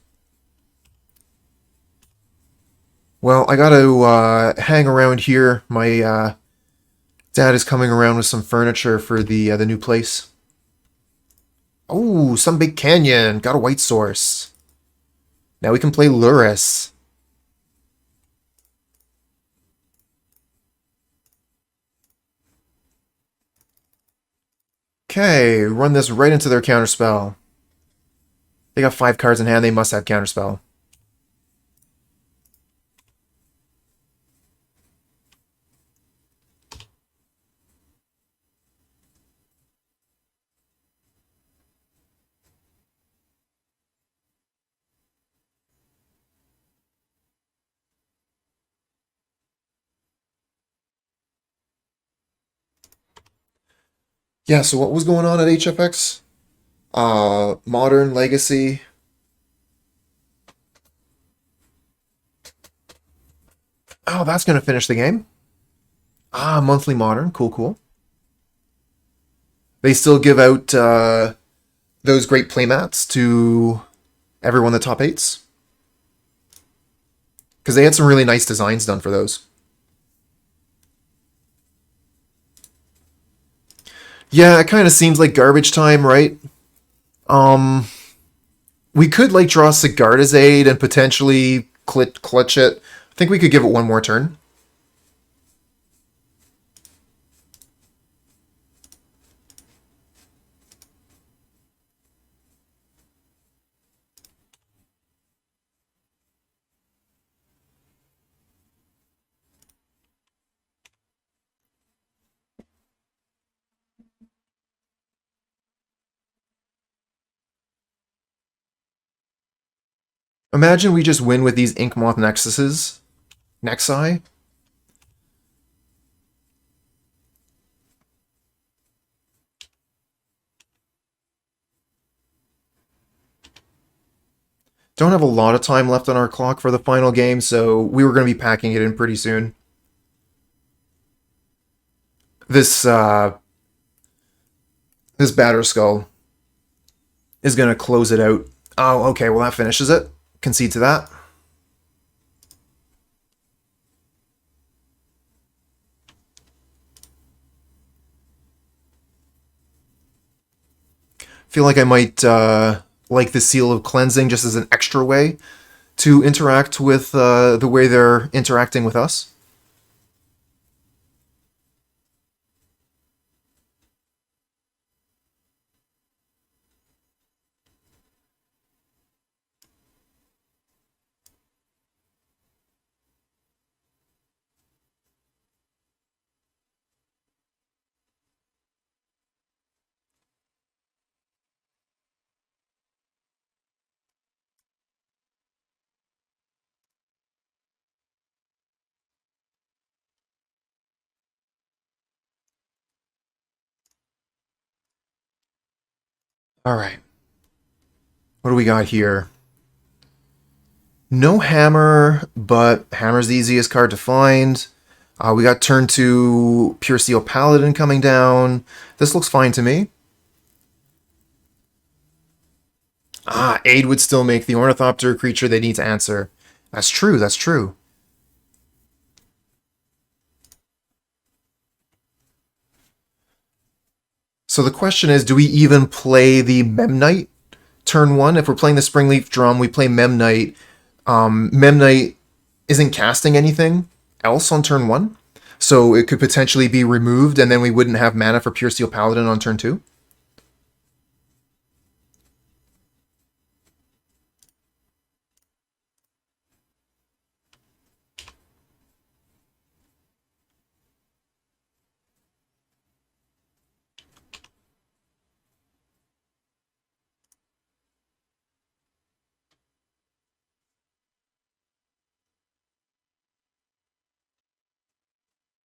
Well, I gotta hang around here. My dad is coming around with some furniture for the new place. Oh, Sunbaked Canyon. Got a white source. Now we can play Lurrus. Okay, run this right into their counterspell. They got 5 cards in hand. They must have counterspell. Yeah, so what was going on at HFX? Modern, Legacy. Oh, that's going to finish the game. Monthly Modern. Cool, cool. They still give out those great playmats to Everyone the top 8s? Because they had some really nice designs done for those. Yeah, it kind of seems like garbage time, right? We could like draw Sigarda's Aid and potentially clutch it. I think we could give it one more turn. Imagine we just win with these Inkmoth Nexuses. Nexi. Don't have a lot of time left on our clock for the final game, so we were going to be packing it in pretty soon. This this Batterskull is going to close it out. Oh, okay, well that finishes it. Concede to that. Feel like I might like the Seal of Cleansing just as an extra way to interact with the way they're interacting with us. All right. What do we got here? No hammer, but hammer's the easiest card to find. We got turn 2 Puresteel Paladin coming down. This looks fine to me. Ah, Aid would still make the Ornithopter a creature they need to answer. That's true, that's true. So the question is, do we even play the Memnite turn 1? If we're playing the Springleaf Drum, we play Memnite. Memnite isn't casting anything else on turn 1, so it could potentially be removed, and then we wouldn't have mana for Puresteel Paladin on turn 2.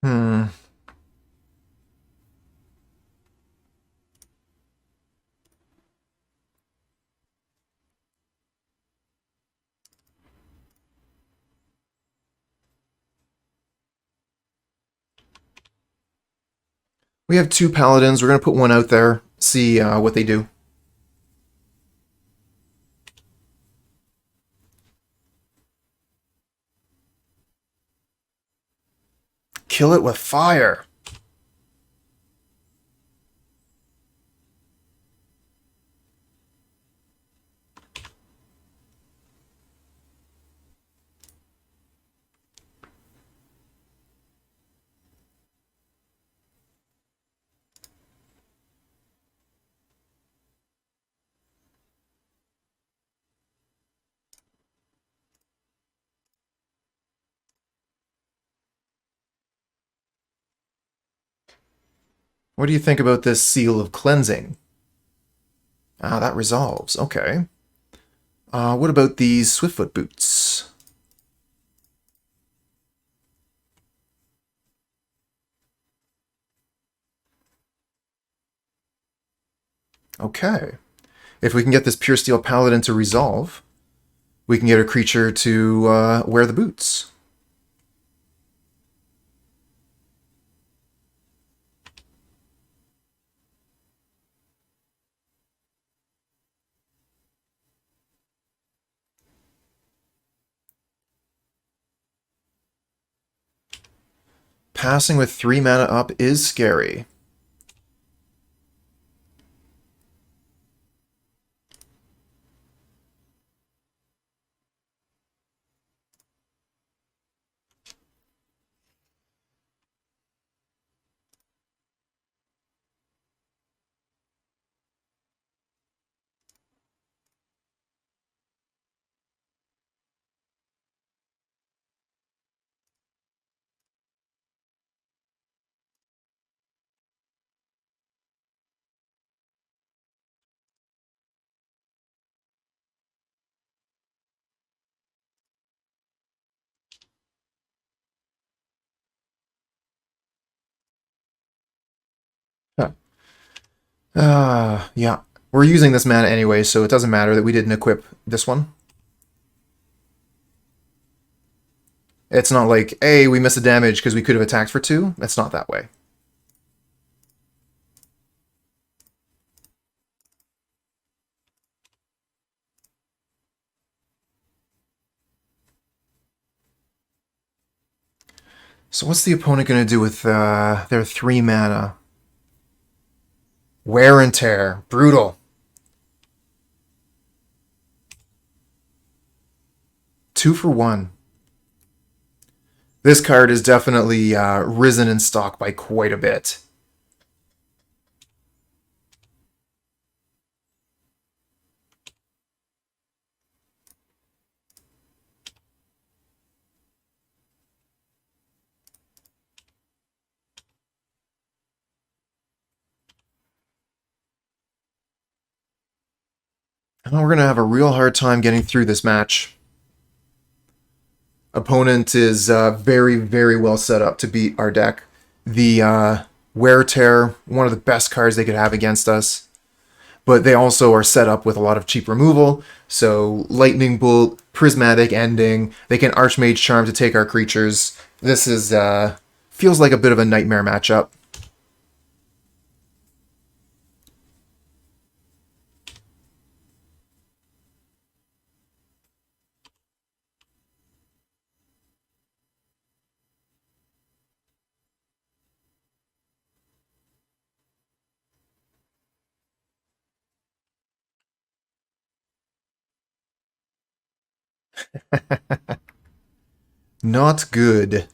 Hmm. We have 2 Paladins. We're going to put one out there, see what they do. Kill it with fire. What do you think about this Seal of Cleansing? Ah, that resolves. Okay. What about these Swiftfoot Boots? Okay. If we can get this Puresteel Paladin to resolve, we can get a creature to wear the boots. Passing with 3 mana up is scary. Yeah. We're using this mana anyway, so it doesn't matter that we didn't equip this one. It's not like, hey, we missed a damage because we could have attacked for 2. It's not that way. So what's the opponent going to do with their 3 mana? Wear and Tear. Brutal. 2 for 1. This card is definitely risen in stock by quite a bit. And we're going to have a real hard time getting through this match. Opponent is very, very well set up to beat our deck. The Wear Tear, one of the best cards they could have against us. But they also are set up with a lot of cheap removal. So Lightning Bolt, Prismatic Ending, they can Archmage Charm to take our creatures. This is feels like a bit of a nightmare matchup. Not good.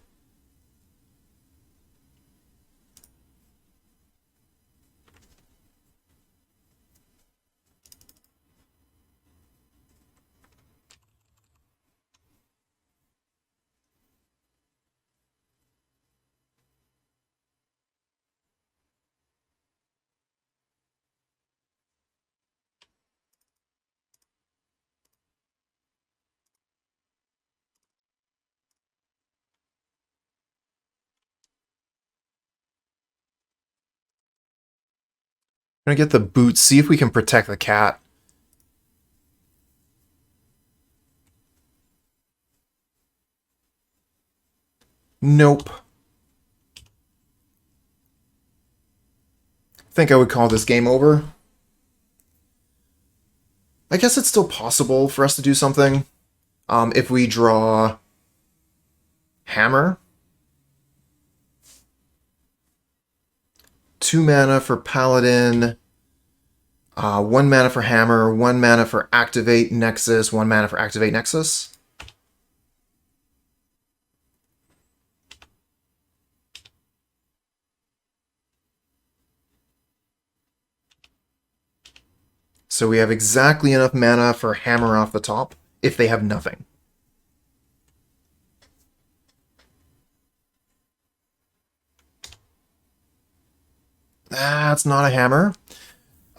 I'm gonna get the boots, see if we can protect the cat. Nope. I think I would call this game over. I guess it's still possible for us to do something. If we draw Hammer. 2 mana for Paladin. 1 mana for Hammer. 1 mana for Activate Nexus. 1 mana for Activate Nexus. So we have exactly enough mana for Hammer off the top, if they have nothing. That's not a Hammer.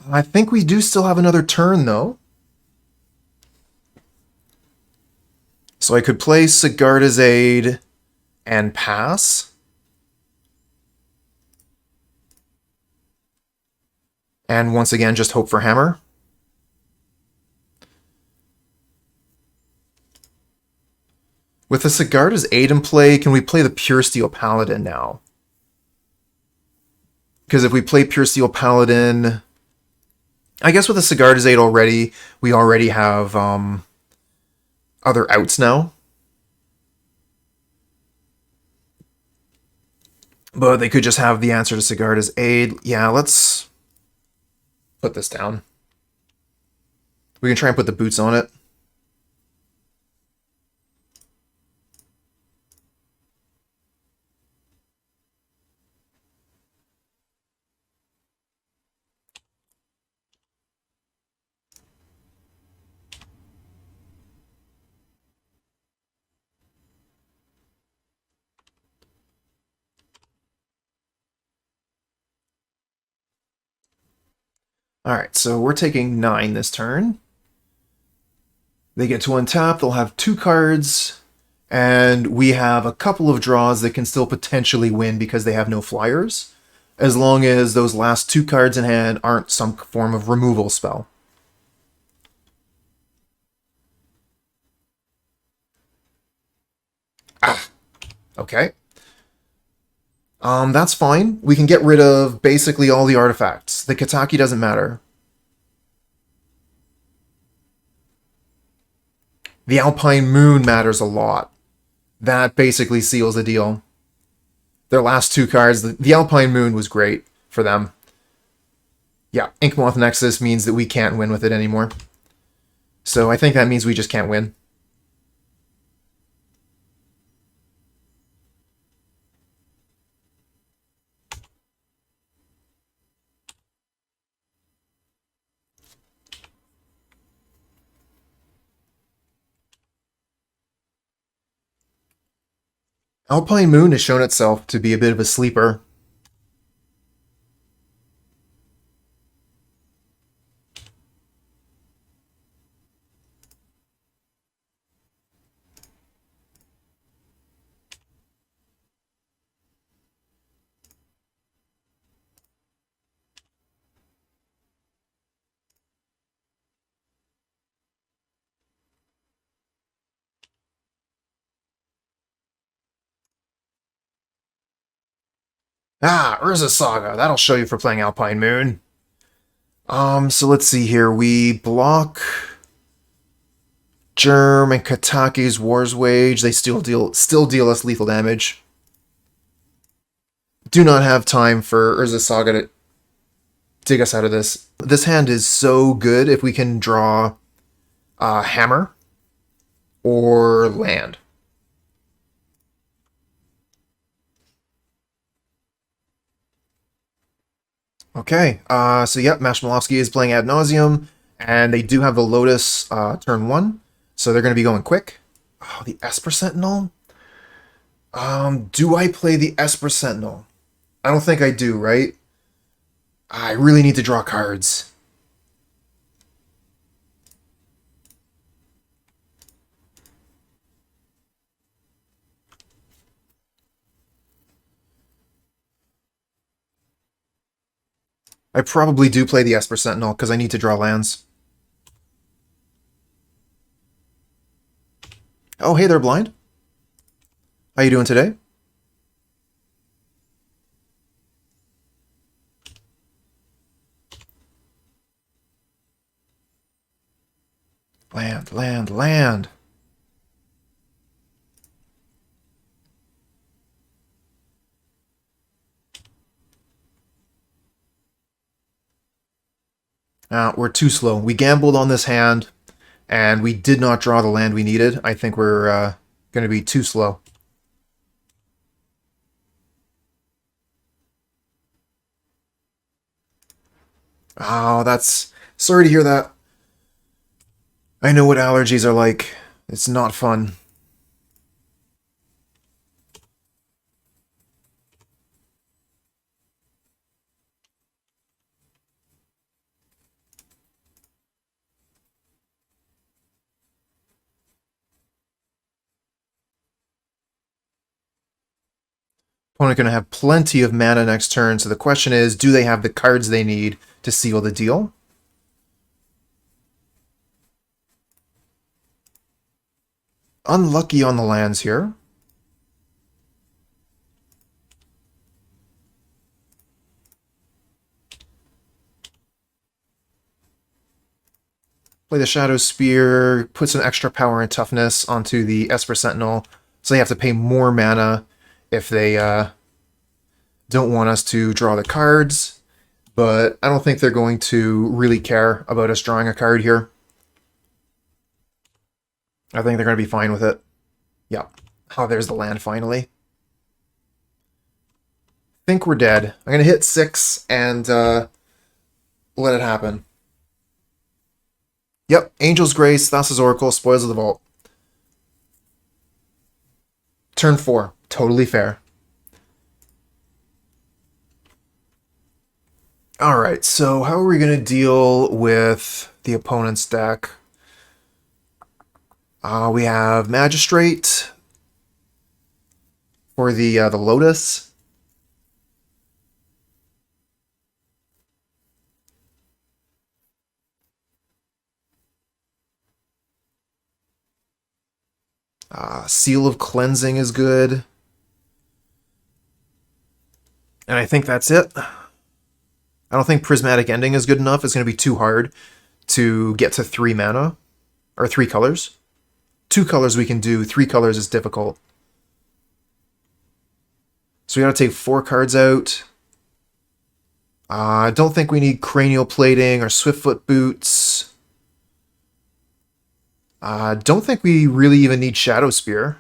I think we do still have another turn, though. So I could play Sigarda's Aid and pass. And once again, just hope for Hammer. With the Sigarda's Aid in play, can we play the Puresteel Paladin now? Because if we play Puresteel Paladin... I guess with the Sigarda's Aid already, we already have other outs now. But they could just have the answer to Sigarda's aid. Yeah, let's put this down. We can try and put the boots on it. Alright, so we're taking 9 this turn. They get to untap, they'll have 2 cards, and we have a couple of draws that can still potentially win because they have no flyers, as long as those last 2 cards in hand aren't some form of removal spell. Ah, okay. That's fine. We can get rid of basically all the artifacts. The Kataki doesn't matter. The Alpine Moon matters a lot. That basically seals the deal. Their last 2 cards, the Alpine Moon was great for them. Yeah, Inkmoth Nexus means that we can't win with it anymore. So I think that means we just can't win. Alpine Moon has shown itself to be a bit of a sleeper. Ah, Urza Saga. That'll show you for playing Alpine Moon. So let's see here. We block Germ and Kataki's War's Wage. They still deal us lethal damage. Do not have time for Urza Saga to dig us out of this. This hand is so good if we can draw Hammer or land. Okay, so yep, Mashmalovsky is playing Ad Nauseum, and they do have the Lotus turn 1, so they're going to be going quick. Oh, the Esper Sentinel? Do I play the Esper Sentinel? I don't think I do, right? I really need to draw cards. I probably do play the Esper Sentinel because I need to draw lands. Oh, hey there, Blind. How you doing today? Land, land, land. We're too slow. We gambled on this hand, and we did not draw the land we needed. I think we're going to be too slow. Oh, that's... Sorry to hear that. I know what allergies are like. It's not fun. Opponent going to have plenty of mana next turn, so the question is, do they have the cards they need to seal the deal? Unlucky on the lands here. Play the Shadowspear, put some extra power and toughness onto the Esper Sentinel, so they have to pay more mana if they don't want us to draw the cards, but I don't think they're going to really care about us drawing a card here. I think they're going to be fine with it. Yeah. Oh, there's the land finally. Think we're dead. I'm going to hit 6 and let it happen. Yep, Angel's Grace, Thassa's Oracle, Spoils of the Vault. Turn 4. Totally fair. Alright, so how are we going to deal with the opponent's deck? We have Magistrate for the Lotus. Seal of Cleansing is good. And I think that's it. I don't think Prismatic Ending is good enough. It's going to be too hard to get to 3 mana, or 3 colors. 2 colors we can do, 3 colors is difficult. So we got to take 4 cards out. I don't think we need Cranial Plating or Swiftfoot Boots. Don't think we really even need Shadowspear.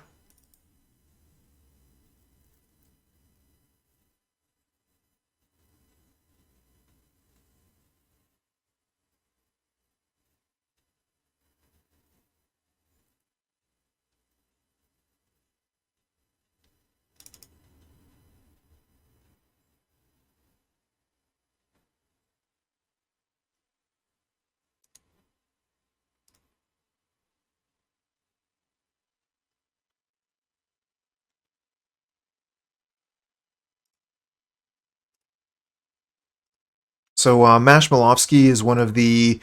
So Mashmalovsky is one of the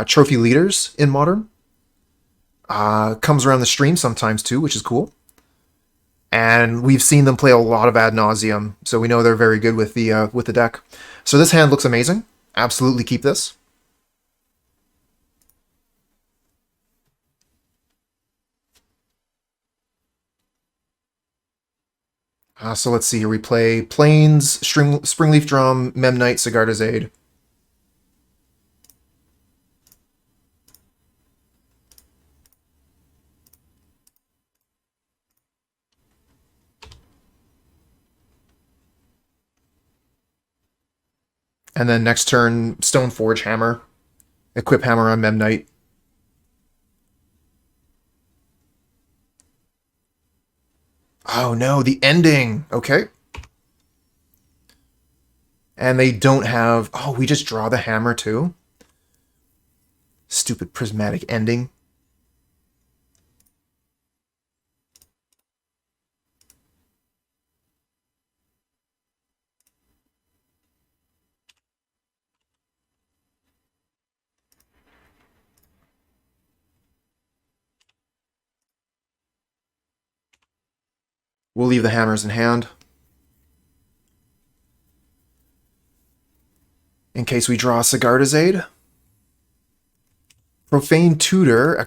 trophy leaders in Modern. Comes around the stream sometimes too, which is cool. And we've seen them play a lot of Ad Nauseum, so we know they're very good with the deck. So this hand looks amazing. Absolutely keep this. So let's see here. We play Plains, Springleaf Drum, Memnite, Sigarda's Aid. And then next turn, Stoneforge Hammer. Equip Hammer on Memnite. Oh no, the ending! Okay. And they don't have... Oh, we just draw the hammer too? Stupid Prismatic Ending. We'll leave the hammers in hand. In case we draw Sigarda's Aid. Profane Tutor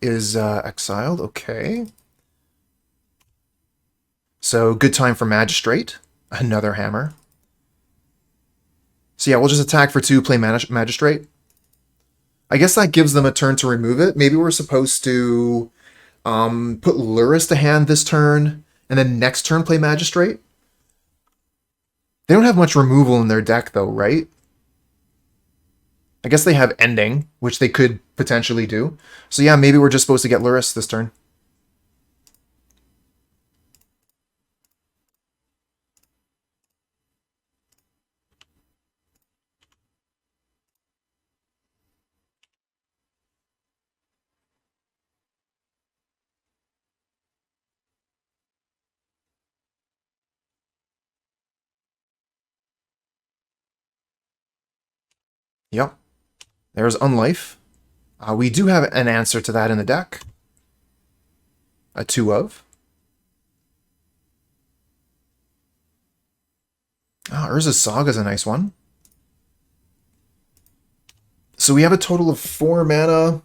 is exiled. Okay. So good time for Magistrate. Another hammer. So yeah, we'll just attack for 2, play Magistrate. I guess that gives them a turn to remove it. Maybe we're supposed to put Lurrus to hand this turn, and then next turn play Magistrate. They don't have much removal in their deck though, right? I guess they have Ending, which they could potentially do. So yeah, maybe we're just supposed to get Lurrus this turn. Yep. There's Unlife. We do have an answer to that in the deck. A 2 of. Urza's Saga is a nice one. So we have a total of 4 mana.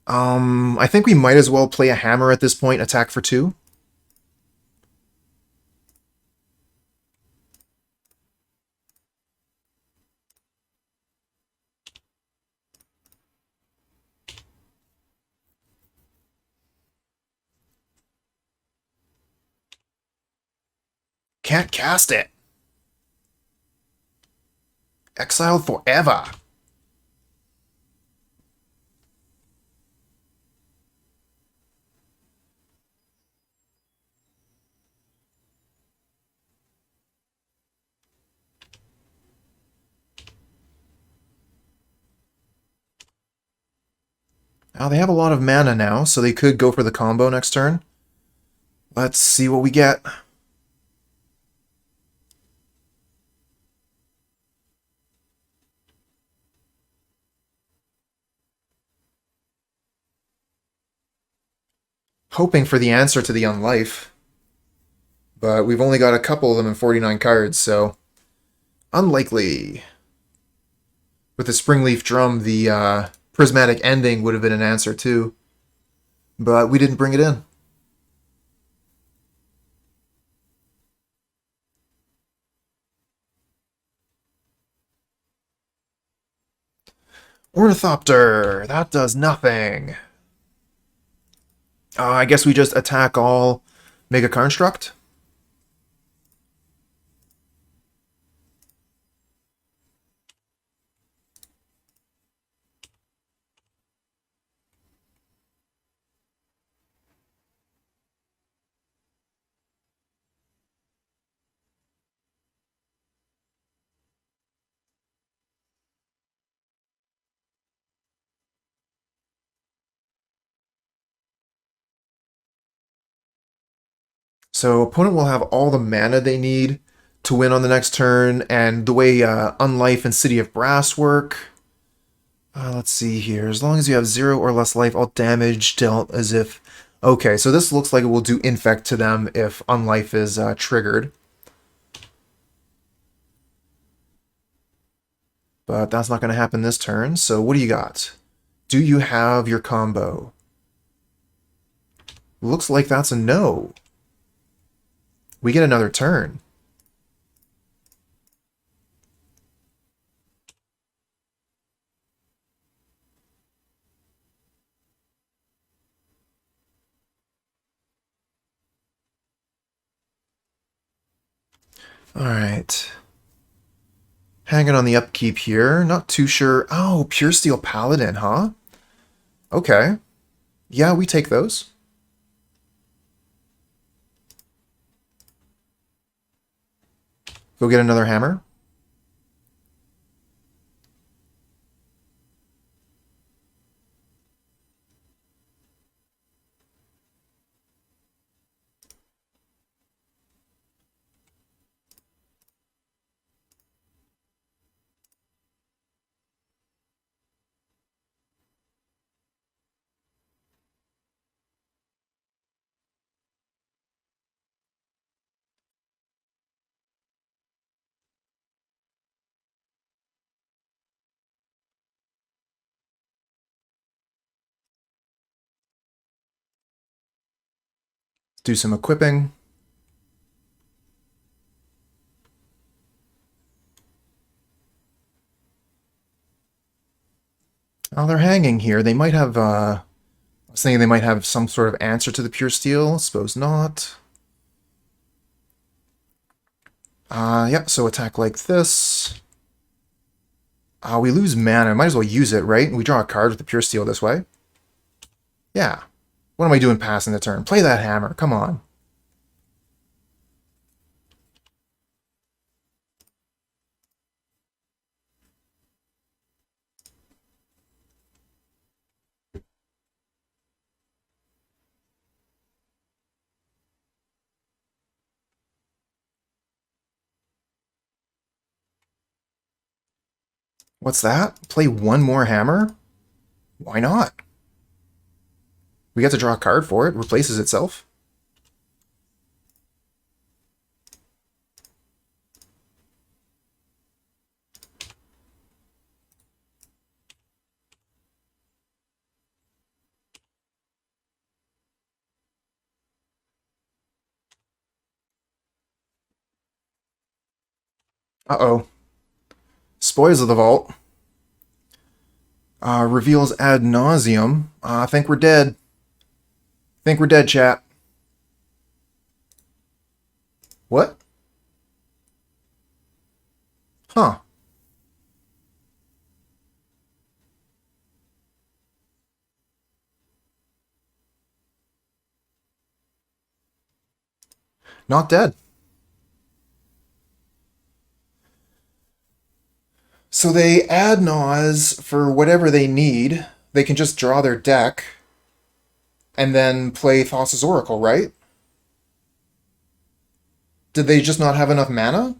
I think we might as well play a hammer at this point, attack for 2. Can't cast it. Exiled forever. Now they have a lot of mana now, so they could go for the combo next turn. Let's see what we get. Hoping for the answer to the Unlife. But we've only got a couple of them in 49 cards, so unlikely. With the Springleaf Drum, the Prismatic Ending would have been an answer too. But we didn't bring it in. Ornithopter! That does nothing. I guess we just attack all Mega Construct. So opponent will have all the mana they need to win on the next turn, and the way Unlife and City of Brass work. Let's see here. As long as you have 0 or less life, all damage dealt as if... Okay, so this looks like it will do infect to them if Unlife is triggered. But that's not going to happen this turn, so what do you got? Do you have your combo? Looks like that's a no. We get another turn. Alright. Hanging on the upkeep here. Not too sure. Oh, Puresteel Paladin, huh? Okay. Yeah, we take those. Go get another hammer. Do some equipping. Oh, they're hanging here. They might have, I was thinking they might have some sort of answer to the Puresteel. Suppose not. Yeah, so attack like this. We lose mana. Might as well use it, right? We draw a card with the Puresteel this way. Yeah. What am I doing passing the turn? Play that hammer. Come on. What's that? Play one more hammer? Why not? We get to draw a card for it. Replaces itself. Uh-oh. Spoils of the Vault. Reveals Ad Nauseum. I think we're dead. Think we're dead, chat. What? Huh. Not dead. So they add Naus for whatever they need. They can just draw their deck and then play Thassa's Oracle, right? Did they just not have enough mana?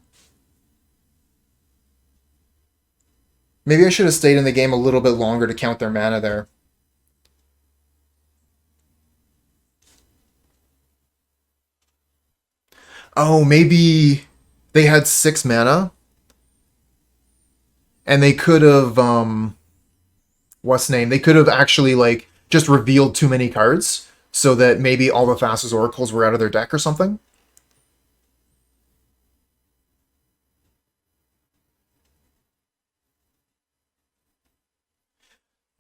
Maybe I should have stayed in the game a little bit longer to count their mana there. Oh, maybe they had 6 mana and they could have what's name? They could have actually like just revealed too many cards so that maybe all the Thassa's Oracles were out of their deck or something.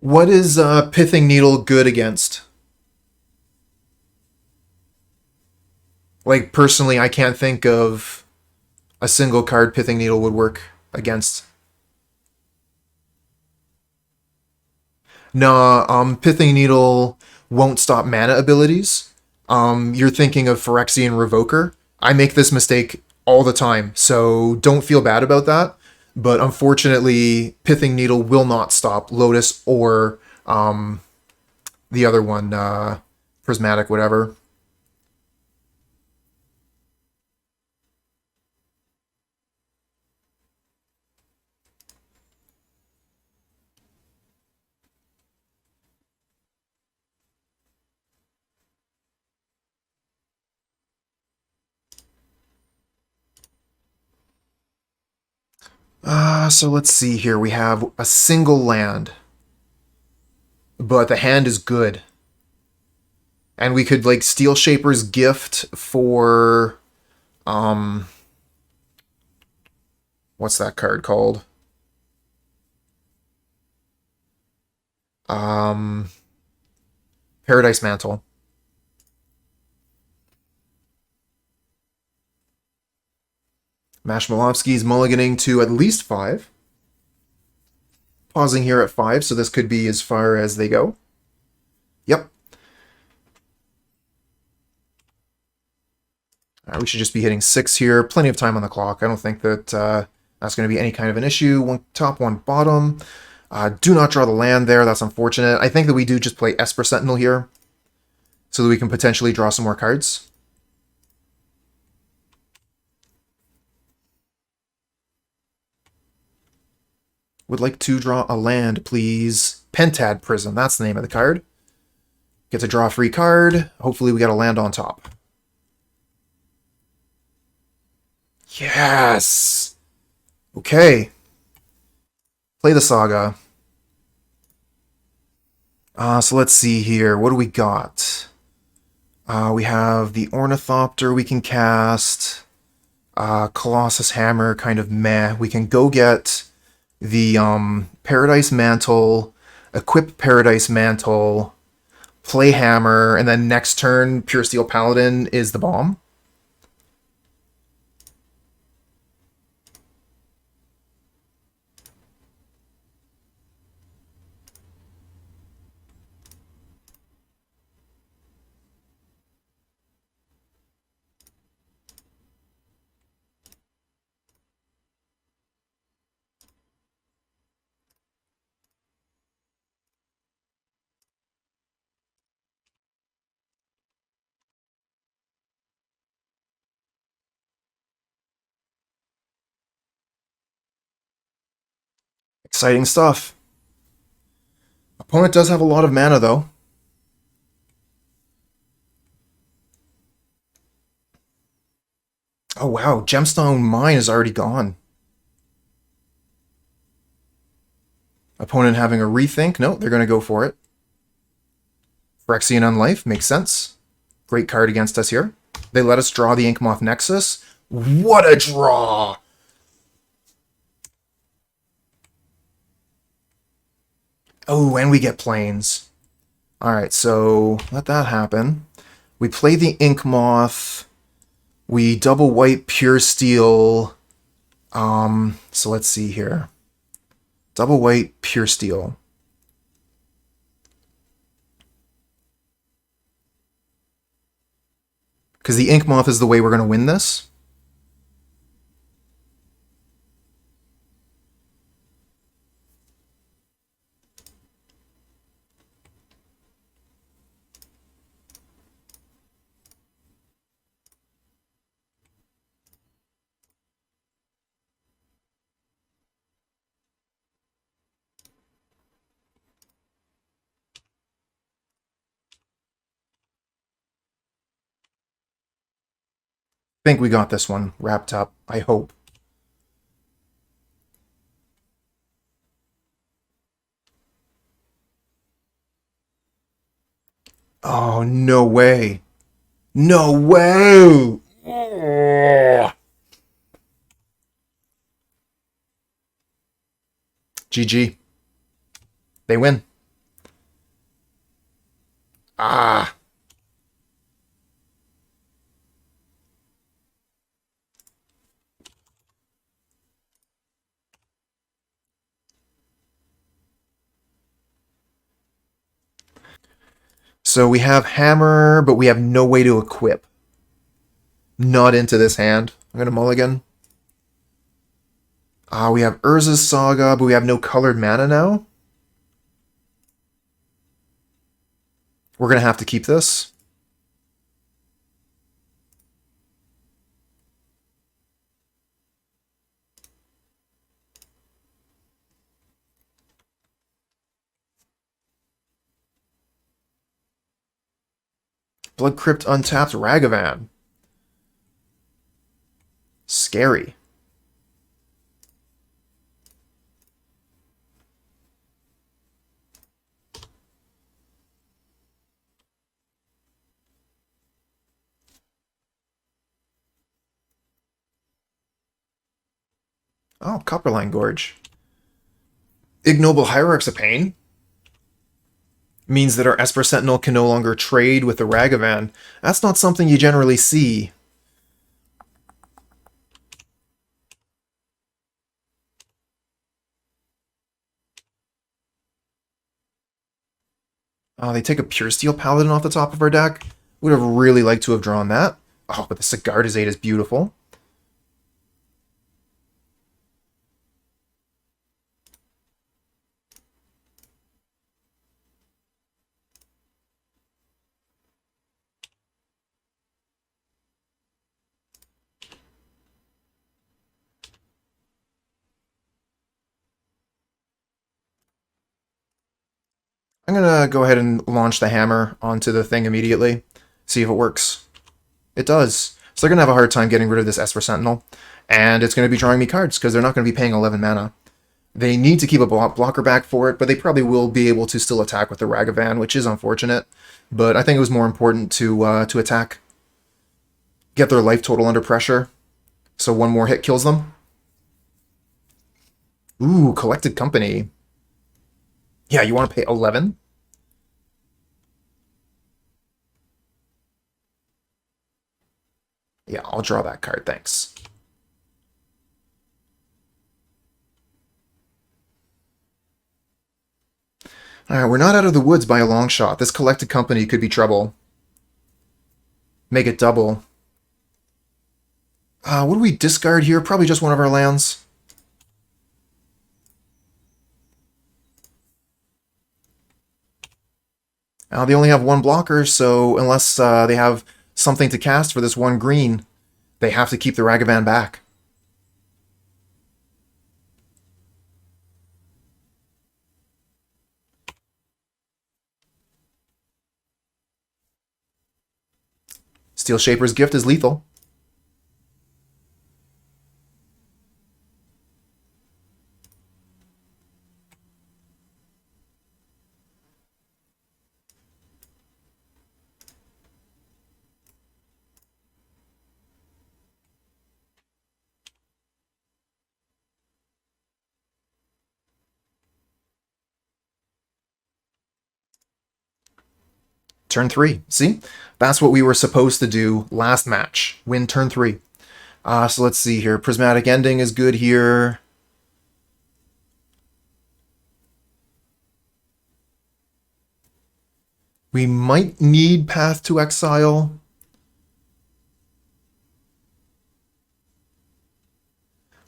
What is Pithing Needle good against? Like, personally, I can't think of a single card Pithing Needle would work against. Nah, Pithing Needle won't stop mana abilities. You're thinking of Phyrexian Revoker. I make this mistake all the time, so don't feel bad about that. But unfortunately, Pithing Needle will not stop Lotus or the other one, Prismatic, whatever. So let's see here. We have a single land, but the hand is good. And we could, like, Steelshaper's Gift for, what's that card called? Paradise Mantle. Mashmalovsky's mulliganing to at least 5. Pausing here at 5, so this could be as far as they go. Yep. We should just be hitting 6 here. Plenty of time on the clock. I don't think that that's going to be any kind of an issue. One top, one bottom. Do not draw the land there. That's unfortunate. I think that we do just play Esper Sentinel here so that we can potentially draw some more cards. Would like to draw a land, please. Pentad Prism, that's the name of the card. Get to draw a free card. Hopefully we get a land on top. Yes! Okay. Play the Saga. So let's see here. What do we got? We have the Ornithopter we can cast. Colossus Hammer, kind of meh. We can go get the Paradise Mantle, equip Paradise Mantle, play Hammer, and then next turn, Puresteel Paladin is the bomb. Exciting stuff. Opponent does have a lot of mana, though. Oh, wow. Gemstone Mine is already gone. Opponent having a rethink. No, they're going to go for it. Phyrexian Unlife makes sense. Great card against us here. They let us draw the Inkmoth Nexus. What a draw! Oh, and we get planes. Alright, so let that happen. We play the Inkmoth. We double white Puresteel. So let's see here. Double white, Puresteel. Because the Inkmoth is the way we're going to win this. I think we got this one wrapped up, I hope. Oh, no way. No way! GG. They win. Ah. So we have Hammer, but we have no way to equip. Not into this hand. I'm going to mulligan. We have Urza's Saga, but we have no colored mana now. We're going to have to keep this. Blood Crypt untapped Ragavan. Scary. Oh, Copperline Gorge. Ignoble Hierarchs of Pain. Means that our Esper Sentinel can no longer trade with the Ragavan. That's not something you generally see. They take a Puresteel Paladin off the top of our deck. Would have really liked to have drawn that. Oh, but the Sigarda is beautiful. I'm going to go ahead and launch the hammer onto the thing immediately. See if it works. It does. So they're going to have a hard time getting rid of this Esper Sentinel. And it's going to be drawing me cards because they're not going to be paying 11 mana. They need to keep a blocker back for it, but they probably will be able to still attack with the Ragavan, which is unfortunate. But I think it was more important to attack. Get their life total under pressure. So one more hit kills them. Ooh, Collected Company. Yeah, you want to pay 11? Yeah, I'll draw that card, thanks. Alright, we're not out of the woods by a long shot. This Collected Company could be trouble. Make it double. What do we discard here? Probably just one of our lands. They only have one blocker, so unless they have something to cast for this one green, they have to keep the Ragavan back. Steelshaper's Gift is lethal. Turn 3. See? That's what we were supposed to do last match. Win turn 3. So let's see here. Prismatic Ending is good here. We might need Path to Exile.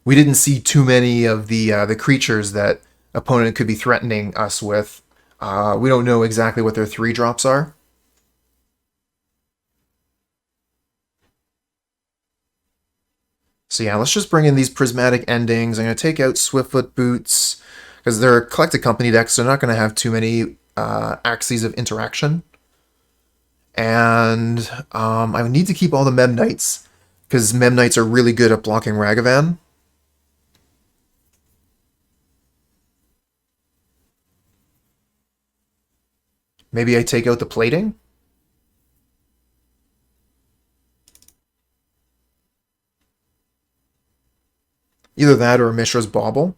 We didn't see too many of the creatures that opponent could be threatening us with. We don't know exactly what their 3-drops are. So yeah, let's just bring in these Prismatic Endings. I'm going to take out Swiftfoot Boots, because they're a Collected Company deck, so they're not going to have too many axes of interaction. And I need to keep all the Memnites, because Memnites are really good at blocking Ragavan. Maybe I take out the Plating? Either that or Mishra's Bauble.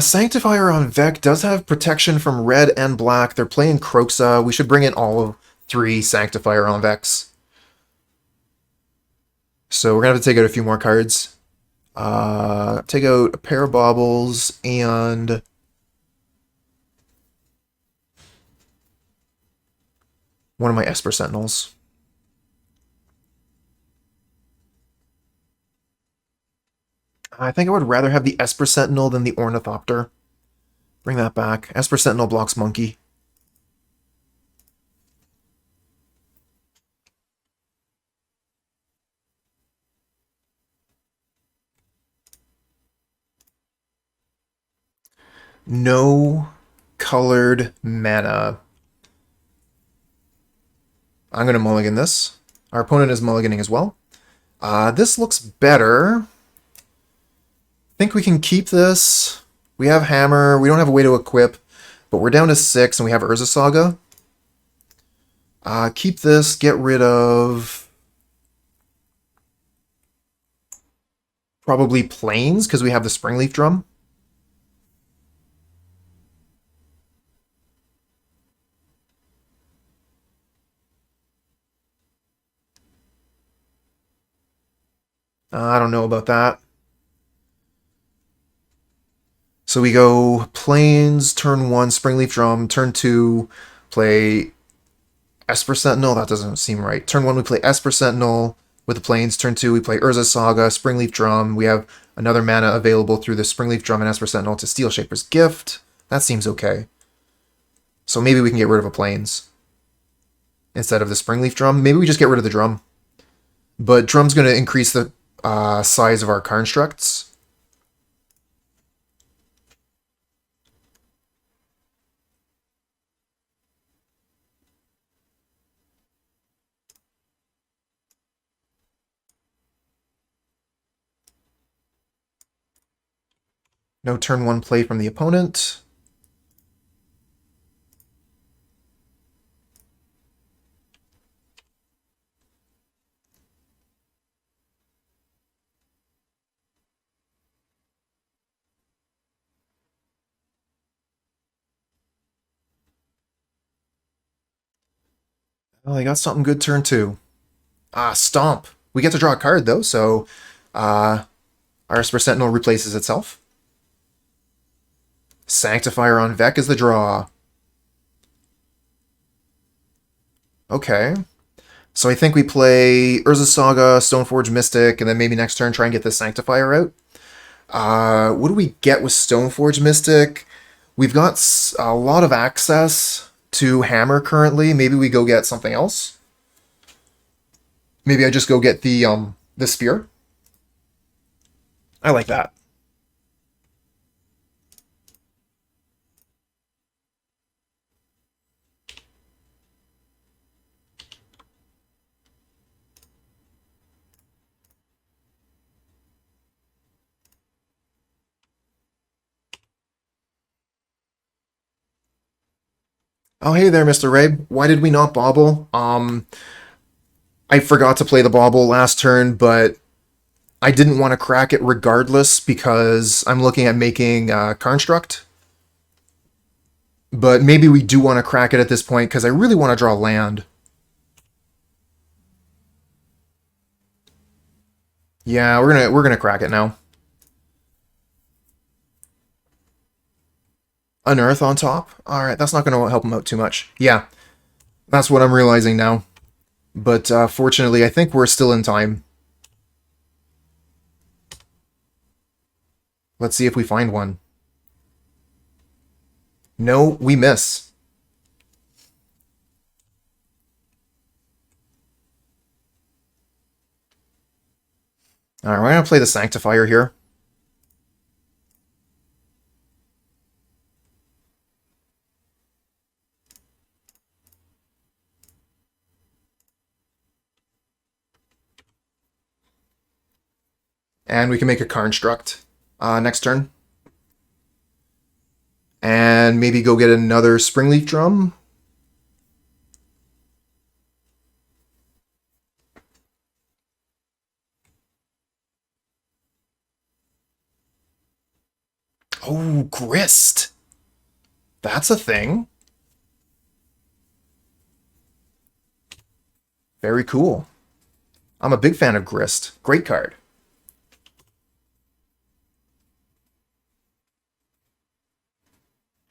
Sanctifier on en-Vec does have protection from red and black. They're playing Kroxa. We should bring in all of 3 Sanctifier on en-Vecs. So we're going to have to take out a few more cards. Take out a pair of Baubles and one of my Esper Sentinels. I think I would rather have the Esper Sentinel than the Ornithopter. Bring that back. Esper Sentinel blocks Monkey. No colored mana. I'm going to mulligan this. Our opponent is mulliganing as well. This looks better. I think we can keep this. We have Hammer. We don't have a way to equip, but we're down to 6 and we have Urza Saga. Keep this. Get rid of probably Plains because we have the Springleaf Drum. I don't know about that. So we go Plains, turn 1, Springleaf Drum, turn 2, play Esper Sentinel. That doesn't seem right. Turn 1, we play Esper Sentinel with the Plains. Turn 2, we play Urza Saga, Springleaf Drum. We have another mana available through the Springleaf Drum and Esper Sentinel to Steelshaper's Gift. That seems okay. So maybe we can get rid of a Plains instead of the Springleaf Drum. Maybe we just get rid of the Drum. But Drum's going to increase the size of our constructs. No turn 1 play from the opponent. Well, they got something good turn 2. Stomp. We get to draw a card, though, so our Esper Sentinel replaces itself. Sanctifier on en-Vec is the draw. Okay. So I think we play Urza Saga, Stoneforge Mystic, and then maybe next turn try and get the Sanctifier out. What do we get with Stoneforge Mystic? We've got a lot of access to Hammer currently. Maybe we go get something else. Maybe I just go get the Spear. I like that. Oh, hey there, Mr. Ray. Why did we not Bauble? I forgot to play the Bauble last turn, but I didn't want to crack it regardless because I'm looking at making Construct. But maybe we do want to crack it at this point because I really want to draw land. Yeah, we're gonna crack it now. Unearth on top? Alright, that's not gonna help him out too much. Yeah, that's what I'm realizing now. But fortunately, I think we're still in time. Let's see if we find one. No, we miss. Alright, we're gonna play the Sanctifier here. And we can make a Construct next turn. And maybe go get another Springleaf Drum. Oh, Grist. That's a thing. Very cool. I'm a big fan of Grist. Great card.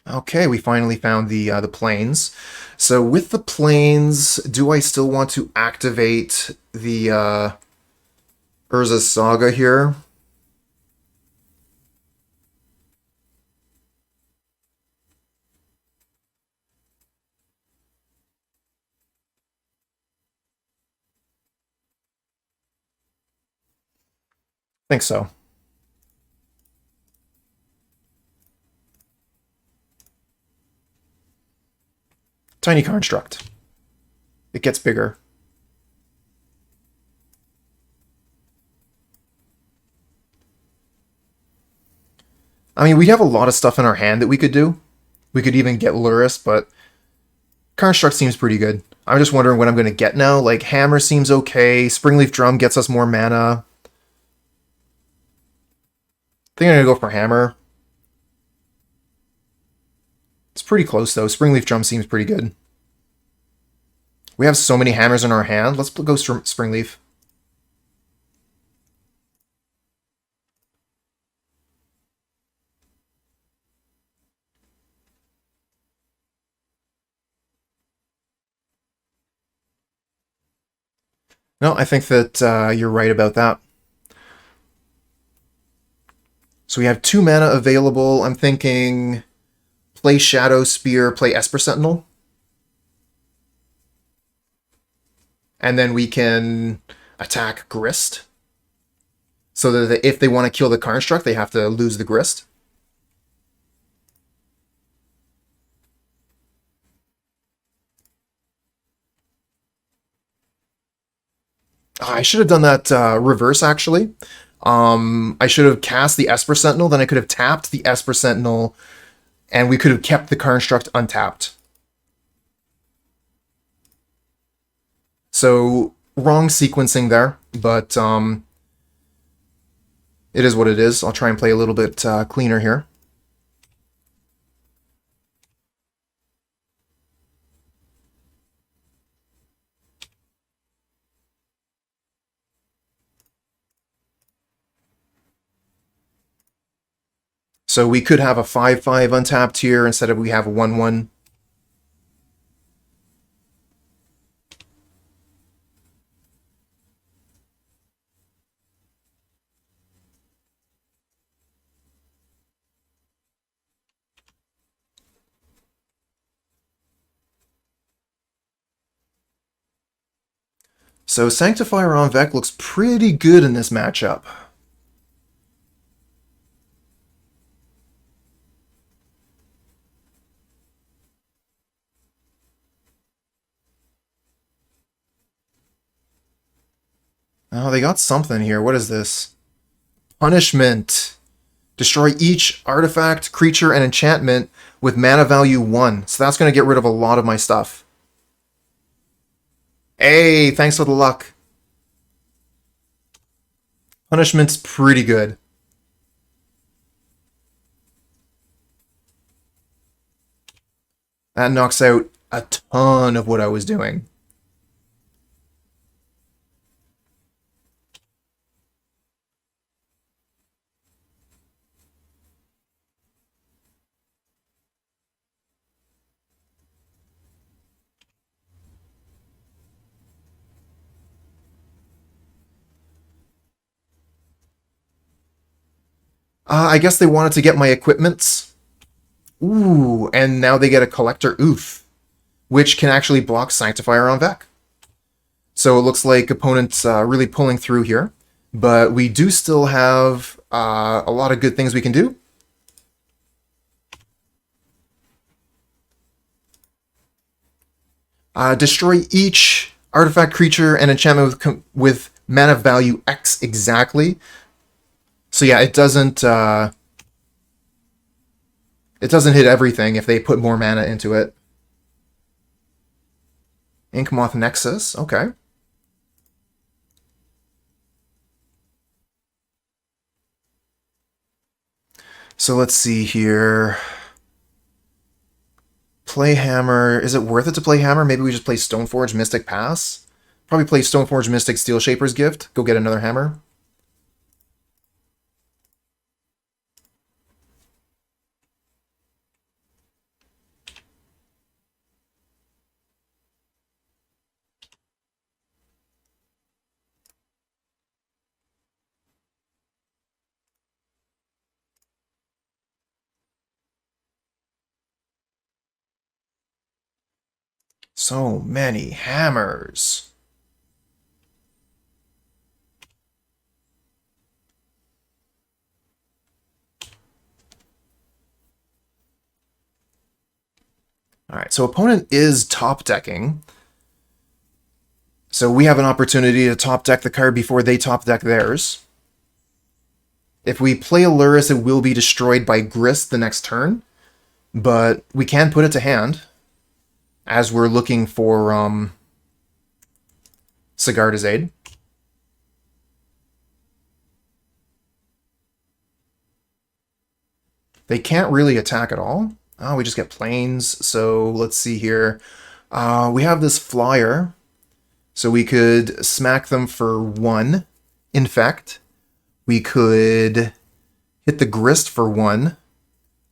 Okay, we finally found the planes. So with the planes, do I still want to activate the Urza Saga here? I think so. Tiny Construct. It gets bigger. I mean, we have a lot of stuff in our hand that we could do. We could even get Lurrus, but Construct seems pretty good. I'm just wondering what I'm going to get now. Like, Hammer seems okay. Springleaf Drum gets us more mana. I think I'm going to go for Hammer. It's pretty close, though. Springleaf Drum seems pretty good. We have so many hammers in our hand. Let's go Springleaf. No, I think that you're right about that. So we have 2 mana available. I'm thinking play Shadowspear, play Esper Sentinel. And then we can attack Grist. So that if they want to kill the Construct, they have to lose the Grist. Oh, I should have done that reverse, actually. I should have cast the Esper Sentinel, then I could have tapped the Esper Sentinel, and we could have kept the Construct untapped. So, wrong sequencing there, but it is what it is. I'll try and play a little bit cleaner here. So we could have a 5/5 untapped here instead of we have a 1/1. So Sanctifier en-Vec looks pretty good in this matchup. Oh, they got something here. What is this? Punishment. Destroy each artifact, creature, and enchantment with mana value 1. So that's going to get rid of a lot of my stuff. Hey, thanks for the luck. Punishment's pretty good. That knocks out a ton of what I was doing. I guess they wanted to get my equipments. Ooh, and now they get a Collector Oof, which can actually block Sanctifier on en-Vec. So it looks like opponents really pulling through here. But we do still have a lot of good things we can do. Destroy each artifact, creature, and enchantment with mana value X exactly. So yeah, it doesn't hit everything if they put more mana into it. Inkmoth Nexus, okay. So let's see here. Play Hammer. Is it worth it to play Hammer? Maybe we just play Stoneforge Mystic Pass? Probably play Stoneforge Mystic Steelshaper's Gift. Go get another Hammer. So many hammers. Alright, so opponent is top decking. So we have an opportunity to top deck the card before they top deck theirs. If we play a Lurrus, it will be destroyed by Grist the next turn. But we can put it to hand as we're looking for Sigarda's aid. They can't really attack at all. Oh, we just get planes. So let's see here. We have this flyer. So we could smack them for 1 Infect. We could hit the Grist for 1.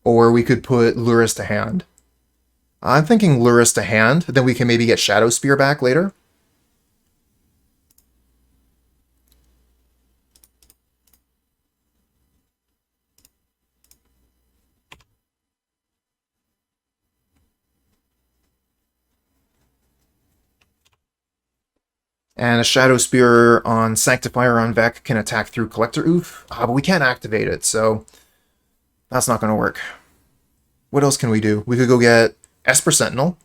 Or we could put Lurrus to hand. I'm thinking Lurrus to hand. Then we can maybe get Shadowspear back later. And a Shadowspear on Sanctifier on en-Vec can attack through Collector Oof. But we can't activate it, so that's not going to work. What else can we do? We could go get Esper Sentinel.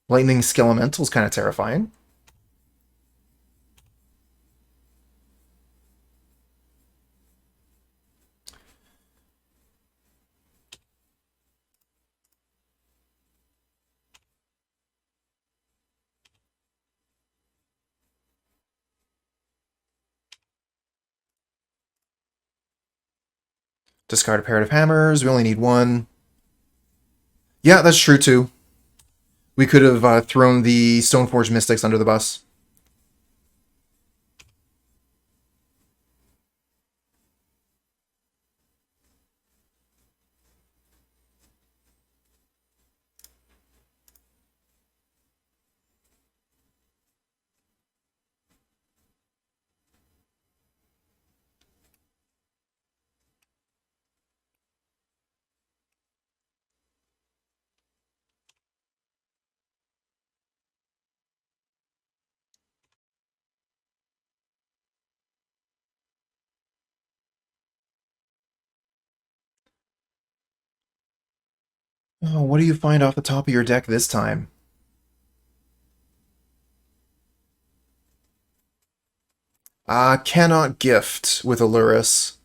Lightning Skelemental is kind of terrifying. Discard a pair of hammers. We only need 1. Yeah, that's true too. We could have thrown the Stoneforge Mystics under the bus. Oh, what do you find off the top of your deck this time? Cannot gift with a Lurrus.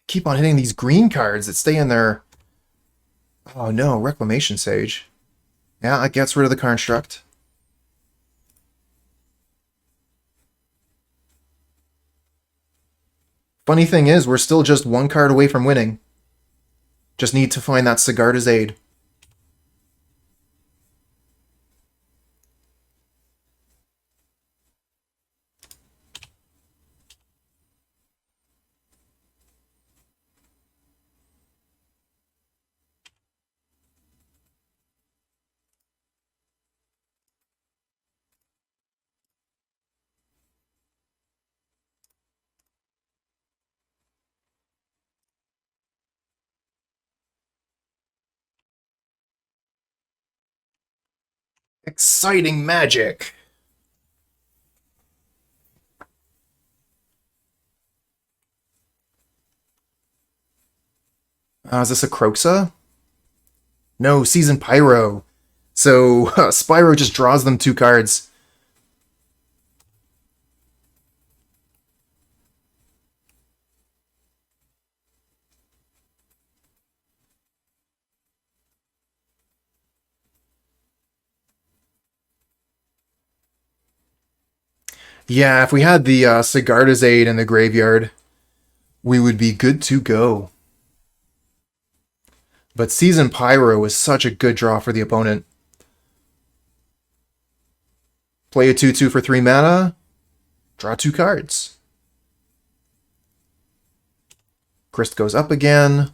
Keep on hitting these green cards that stay in there. Oh no, Reclamation Sage. Yeah, it gets rid of the construct. Funny thing is, we're still just 1 card away from winning. Just need to find that Sigarda's aid. Exciting magic! Is this a Kroxa? No, Season Pyro. So Spyro just draws them 2 cards. Yeah, if we had the Sigarda's Aid in the graveyard, we would be good to go. But Season Pyro is such a good draw for the opponent. Play a 2/2 for 3 mana, draw 2 cards. Grist goes up again.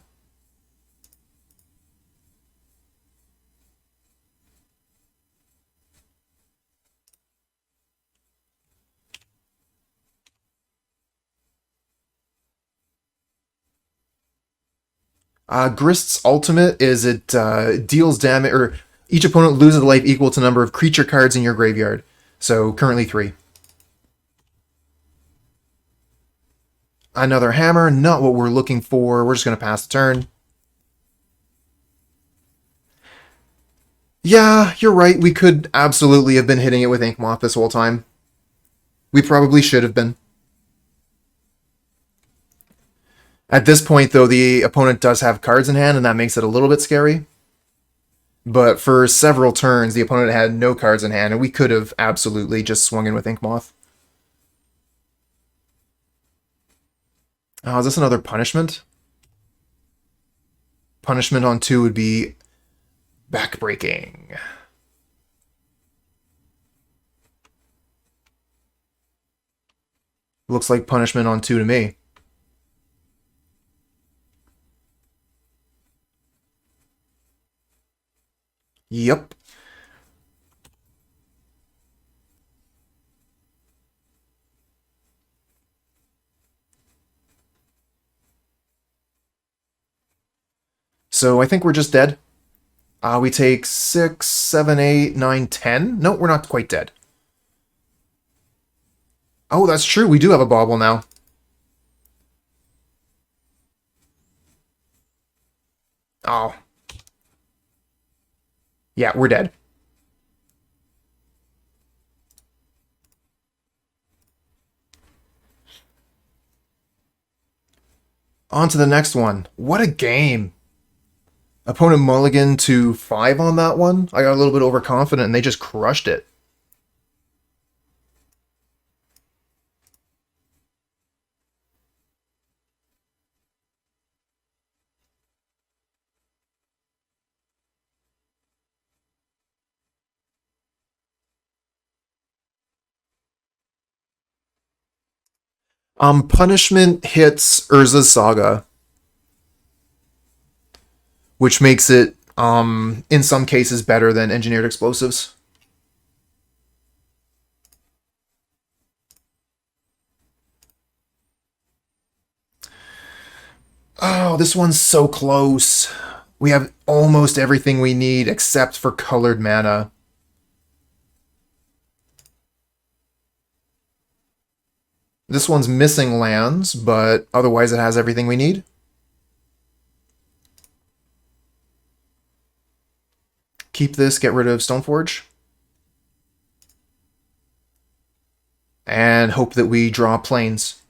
Grist's ultimate is it deals damage, or each opponent loses a life equal to the number of creature cards in your graveyard. So currently 3. Another hammer, not what we're looking for. We're just going to pass the turn. Yeah, you're right. We could absolutely have been hitting it with Inkmoth this whole time. We probably should have been. At this point, though, the opponent does have cards in hand, and that makes it a little bit scary. But for several turns, the opponent had no cards in hand, and we could have absolutely just swung in with Inkmoth. Oh, is this another punishment? Punishment on 2 would be backbreaking. Looks like punishment on 2 to me. Yep. So I think we're just dead. We take 6, 7, 8, 9, 10. No, we're not quite dead. Oh, that's true. We do have a Bauble now. Oh. Yeah, we're dead. On to the next one. What a game. Opponent mulligan to 5 on that one. I got a little bit overconfident and they just crushed it. Punishment hits Urza's Saga, which makes it, in some cases, better than Engineered Explosives. Oh, this one's so close. We have almost everything we need except for colored mana. This one's missing lands, but otherwise it has everything we need. Keep this, get rid of Stoneforge. And hope that we draw planes.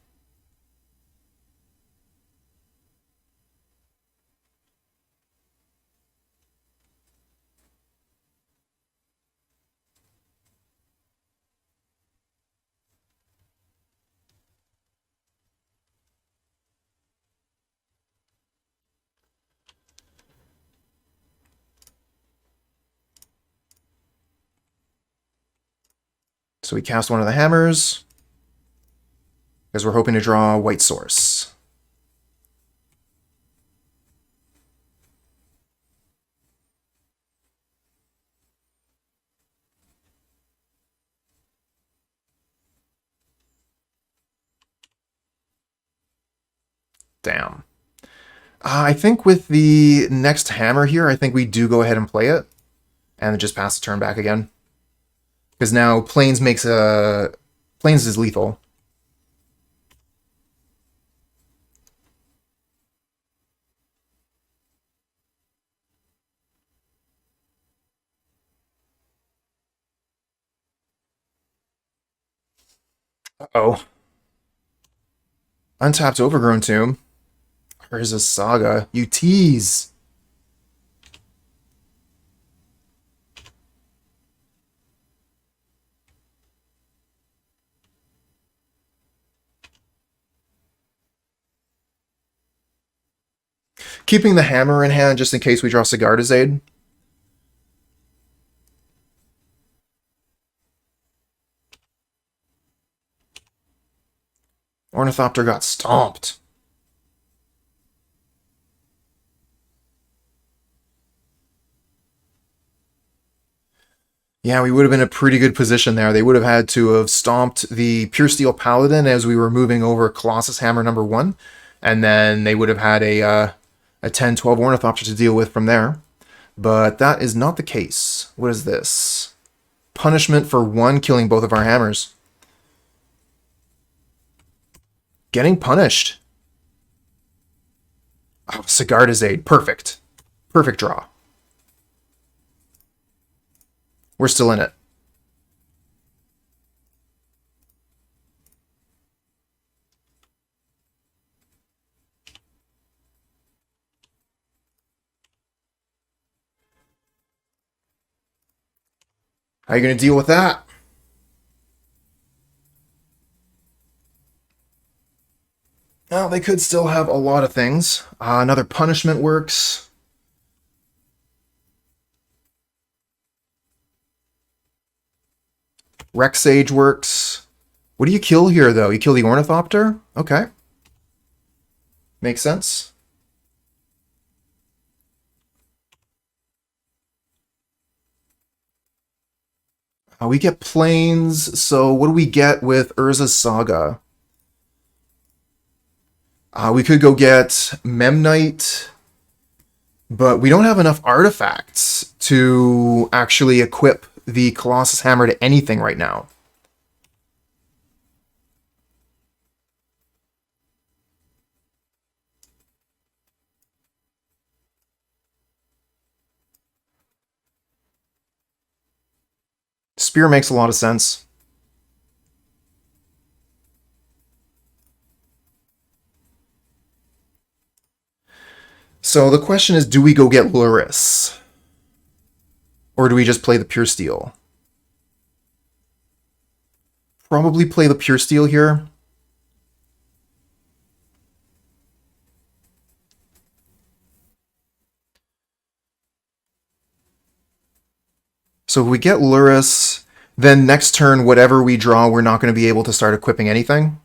So we cast one of the hammers, because we're hoping to draw white source. Damn. I think with the next hammer here, I think we do go ahead and play it, and just pass the turn back again. Because now Plains makes a... Plains is lethal. Uh-oh. Untapped Overgrown Tomb. Where's a Saga? You tease! Keeping the hammer in hand just in case we draw Sigarda's Aid. Ornithopter got stomped. Yeah, we would have been in a pretty good position there. They would have had to have stomped the Puresteel Paladin as we were moving over Colossus Hammer number 1. And then they would have had a 10-12 Ornithopter to deal with from there. But that is not the case. What is this? Punishment for 1 killing both of our hammers. Getting punished. Oh, Sigarda's Aid. Perfect. Perfect draw. We're still in it. How are you going to deal with that? Well, they could still have a lot of things. Another punishment works. Rex Sage works. What do you kill here, though? You kill the Ornithopter? Okay. Makes sense. We get Plains, so what do we get with Urza's Saga? We could go get Memnite, but we don't have enough artifacts to actually equip the Colossus Hammer to anything right now. Spear makes a lot of sense. So the question is, do we go get Lurrus? Or do we just play the Puresteel? Probably play the Puresteel here. So if we get Lurrus, then next turn, whatever we draw, we're not going to be able to start equipping anything.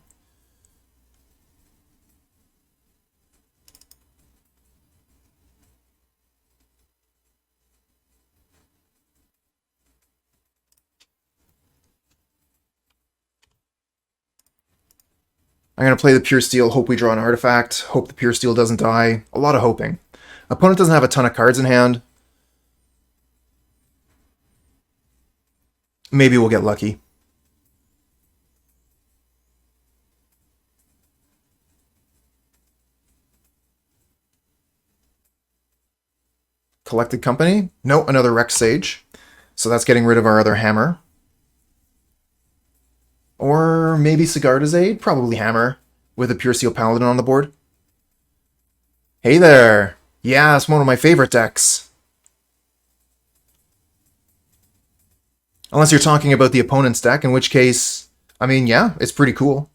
I'm going to play the Puresteel, hope we draw an artifact, hope the Puresteel doesn't die. A lot of hoping. Opponent doesn't have a ton of cards in hand. Maybe we'll get lucky. Collected Company? No, another Rex Sage. So that's getting rid of our other hammer. Or maybe Sigarda's Aid? Probably hammer, with a Puresteel Paladin on the board. Hey there! Yeah, it's one of my favorite decks. Unless you're talking about the opponent's deck, in which case, I mean, yeah, it's pretty cool.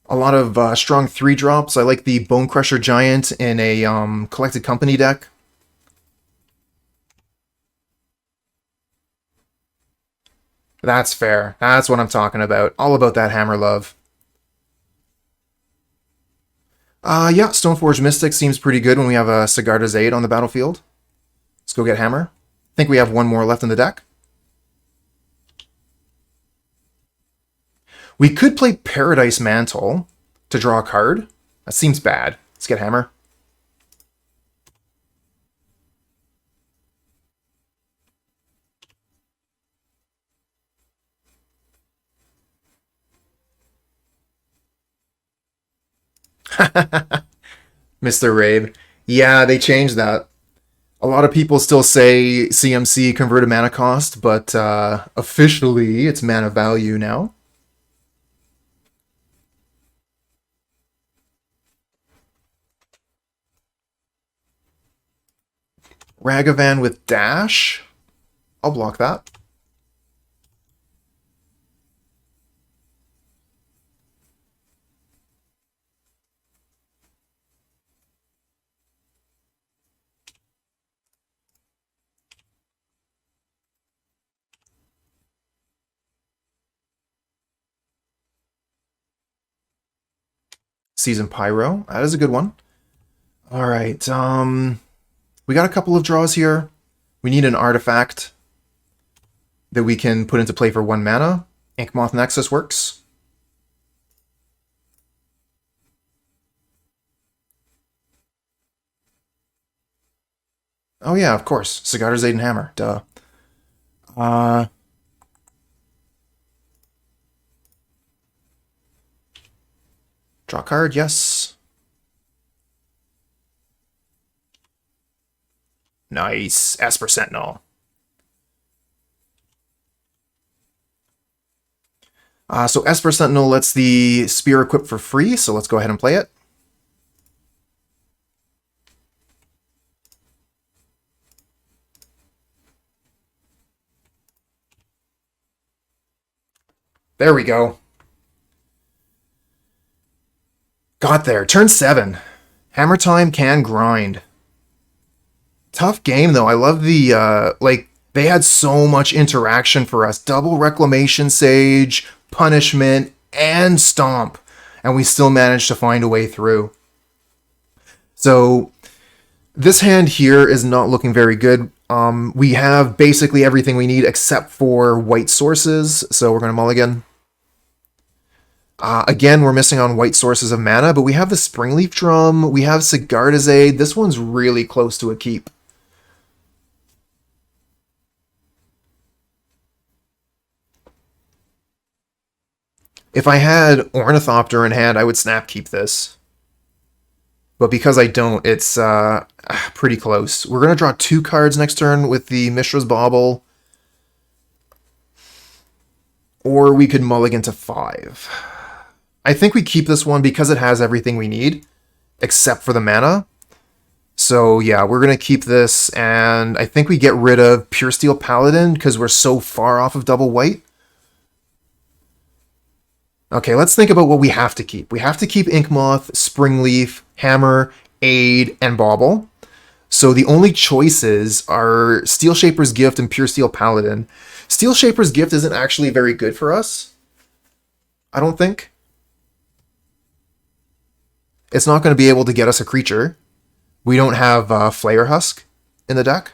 A lot of strong 3-drops. I like the Bone Crusher Giant in a Collected Company deck. That's fair. That's what I'm talking about. All about that hammer love. Yeah, Stoneforge Mystic seems pretty good when we have a Sigarda's Aid on the battlefield. Let's go get hammer. I think we have one more left in the deck. We could play Paradise Mantle to draw a card. That seems bad. Let's get hammer. Mr. Rave. Yeah, they changed that. A lot of people still say CMC converted mana cost, but officially it's mana value now. Ragavan with dash. I'll block that. Season Pyro. That is a good one. All right. We got a couple of draws here. We need an artifact that we can put into play for 1 mana. Inkmoth Nexus works. Oh yeah, of course. Sigarda's Aiden Hammer. Duh. Draw card, yes. Nice. Esper Sentinel. So Esper Sentinel lets the spear equip for free, so let's go ahead and play it. There we go. Got there. Turn 7. Hammer time can grind. Tough game, though. I love the, they had so much interaction for us. Double Reclamation Sage, Punishment, and Stomp. And we still managed to find a way through. So, this hand here is not looking very good. We have basically everything we need except for white sources. So, we're going to mulligan. Again, we're missing on white sources of mana, but we have the Springleaf Drum, we have Sigarda's Aid. This one's really close to a keep. If I had Ornithopter in hand, I would snap keep this. But because I don't, it's pretty close. We're going to draw 2 cards next turn with the Mishra's Bauble. Or we could mulligan to 5. I think we keep this one because it has everything we need, except for the mana. So yeah, we're going to keep this, and I think we get rid of Puresteel Paladin because we're so far off of double white. Okay, let's think about what we have to keep. We have to keep Inkmoth, Springleaf, Hammer, Aid, and Bauble. So the only choices are Steelshaper's Gift and Puresteel Paladin. Steelshaper's Gift isn't actually very good for us, I don't think. It's not going to be able to get us a creature. We don't have Flare Husk in the deck.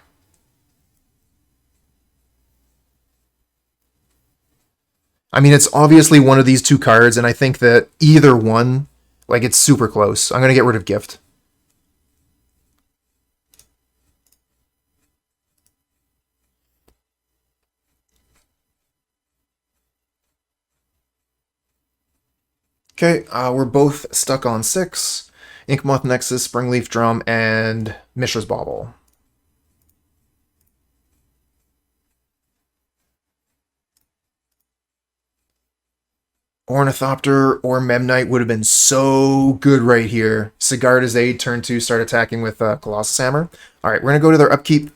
I mean, it's obviously one of these 2 cards, and I think that either one, it's super close. I'm going to get rid of Gift. Okay, we're both stuck on 6. Inkmoth Nexus, Springleaf Drum, and Mishra's Bauble. Ornithopter or Memnite would have been so good right here. Sigarda's Aid, turn 2, start attacking with Colossus Hammer. Alright, we're going to go to their upkeep,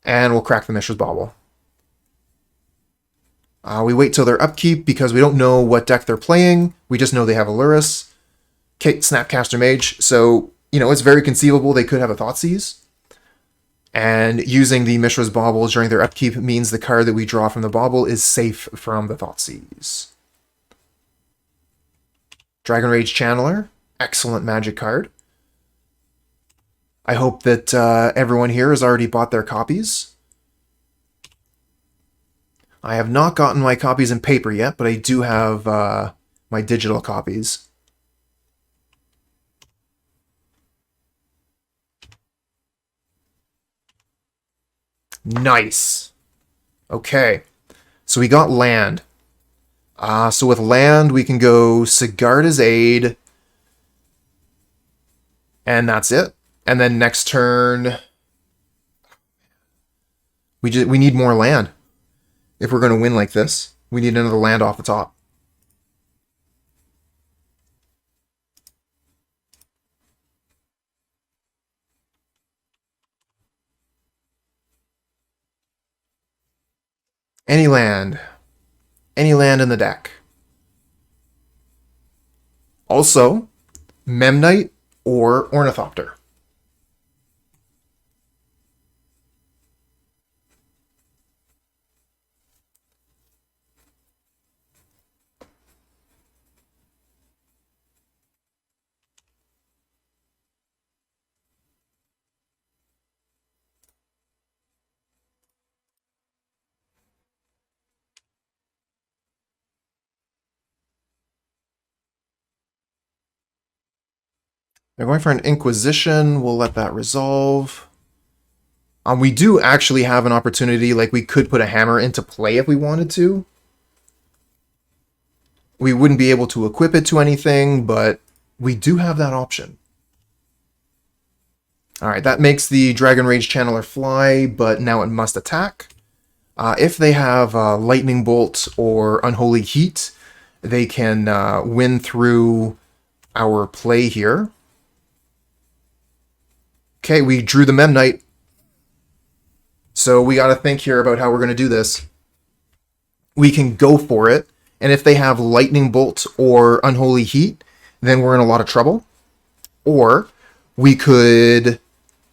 and we'll crack the Mishra's Bauble. We wait till their upkeep because we don't know what deck they're playing. We just know they have a Lurrus. Okay, Snapcaster Mage. So, it's very conceivable they could have a Thoughtseize. And using the Mishra's Bauble during their upkeep means the card that we draw from the Bauble is safe from the Thoughtseize. Dragon Rage Channeler. Excellent magic card. I hope that everyone here has already bought their copies. I have not gotten my copies in paper yet, but I do have my digital copies. Nice. Okay. So we got land. So with land, we can go Sigarda's Aid, And that's it. And then next turn, we need more land. If we're going to win like this, we need another land off the top. Any land. Any land in the deck. Also, Memnite or Ornithopter. They're going for an Inquisition. We'll let that resolve. We do actually have an opportunity, like we could put a hammer into play if we wanted to. We wouldn't be able to equip it to anything, but we do have that option. Alright, that makes the Dragon Rage Channeler fly, but now it must attack. If they have Lightning Bolt or Unholy Heat, they can win through our play here. Okay, we drew the Memnite. So we got to think here about how we're going to do this. We can go for it, and if they have Lightning Bolt or Unholy Heat, then we're in a lot of trouble. Or we could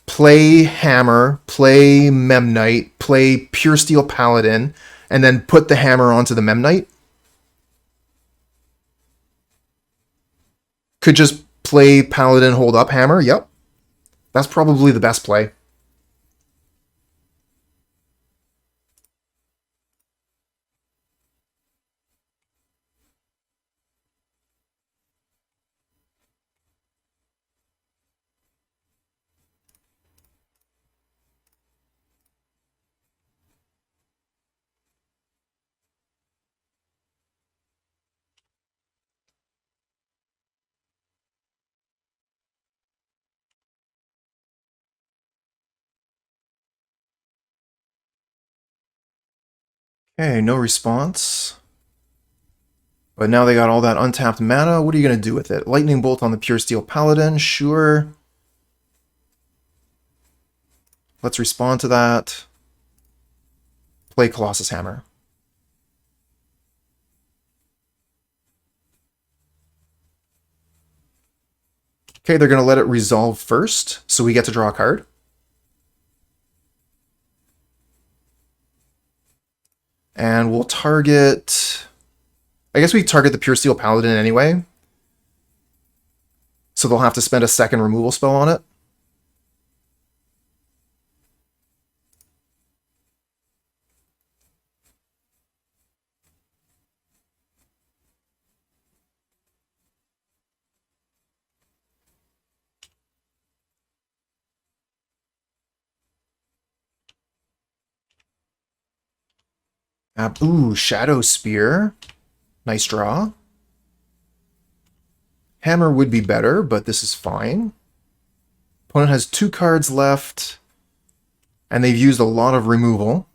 play Hammer, play Memnite, play Puresteel Paladin, and then put the Hammer onto the Memnite. Could just play Paladin, hold up Hammer, yep. That's probably the best play. Okay, no response. But now they got all that untapped mana. What are you going to do with it? Lightning Bolt on the Puresteel Paladin, sure. Let's respond to that. Play Colossus Hammer. Okay, they're going to let it resolve first, so we get to draw a card. And we'll target... I guess we target the Puresteel Paladin anyway. So they'll have to spend a second removal spell on it. Ooh, Shadowspear. Nice draw. Hammer would be better, but this is fine. Opponent has 2 cards left, and they've used a lot of removal.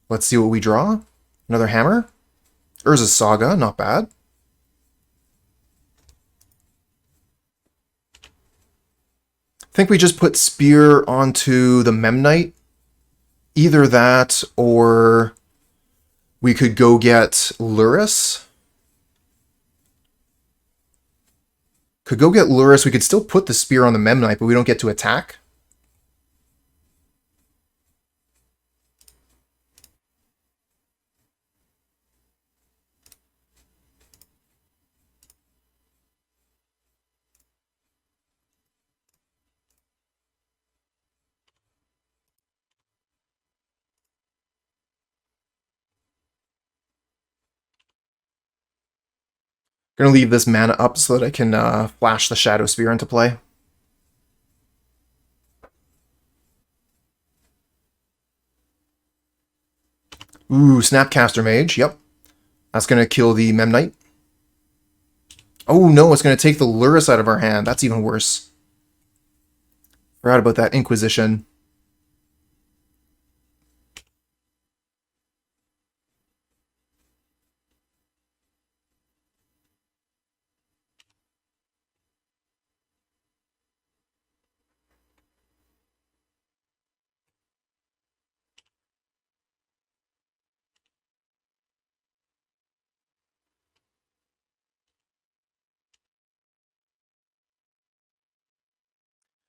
Let's see what we draw. Another Hammer. Urza Saga, not bad. I think we just put Spear onto the Memnite. Either that, or we could go get Lurrus. Could go get Lurrus. We could still put the Spear on the Memnite, but we don't get to attack. Gonna leave this mana up so that I can flash the Shadowspear into play. Ooh, Snapcaster Mage, yep. That's gonna kill the Memnite. Oh no, it's gonna take the Lurrus out of our hand. That's even worse. Forgot about that Inquisition.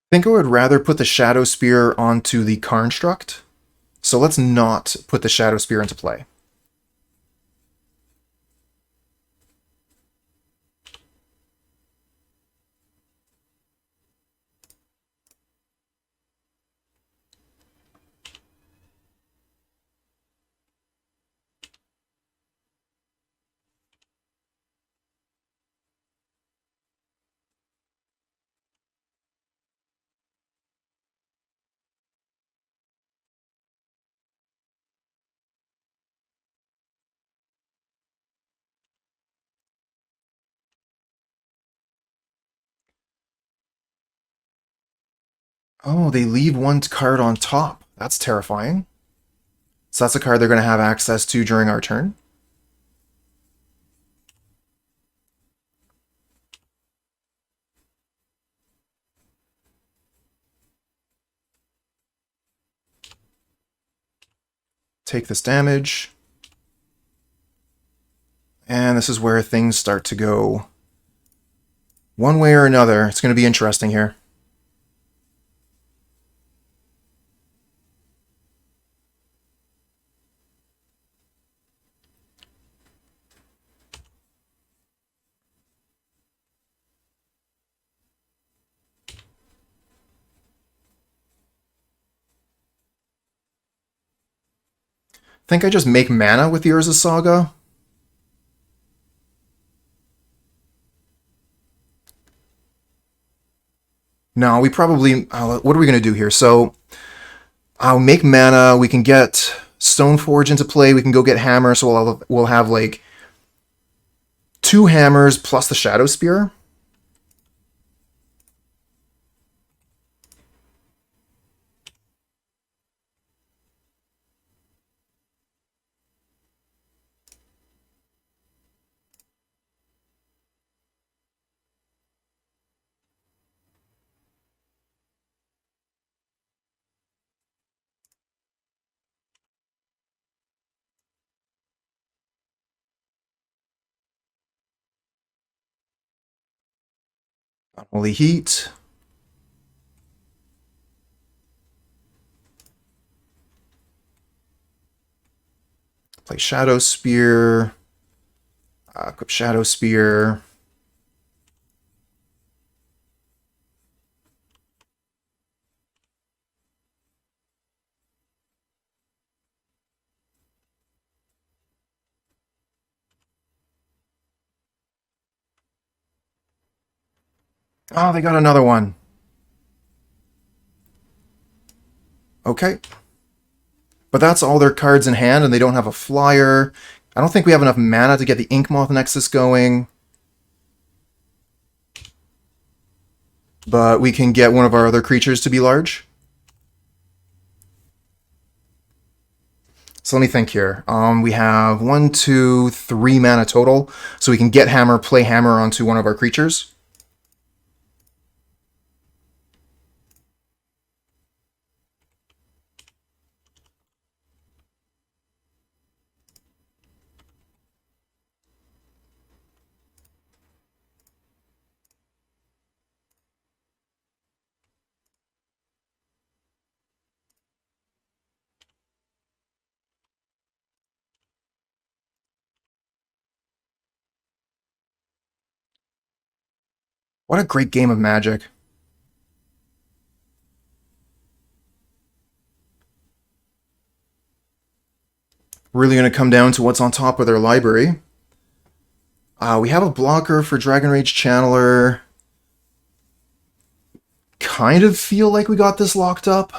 I think I would rather put the Shadowspear onto the Construct. So let's not put the Shadowspear into play. Oh, they leave one card on top. That's terrifying. So that's a card they're going to have access to during our turn. Take this damage. And this is where things start to go one way or another. It's going to be interesting here. I think I just make mana with the Urza Saga. No, we probably... what are we going to do here? So, I'll make mana. We can get Stoneforge into play. We can go get Hammer. So we'll have, like, 2 Hammers plus the Shadowspear. Unholy Heat. Play Shadowspear. Equip Shadowspear. Oh, they got another one. Okay. But that's all their cards in hand, and they don't have a flyer. I don't think we have enough mana to get the Inkmoth Nexus going. But we can get one of our other creatures to be large. So let me think here. We have 1, 2, 3 mana total. So we can get Hammer, play Hammer onto one of our creatures. What a great game of Magic. Really going to come down to what's on top of their library. We have a blocker for Dragon Rage Channeler. Kind of feel like we got this locked up.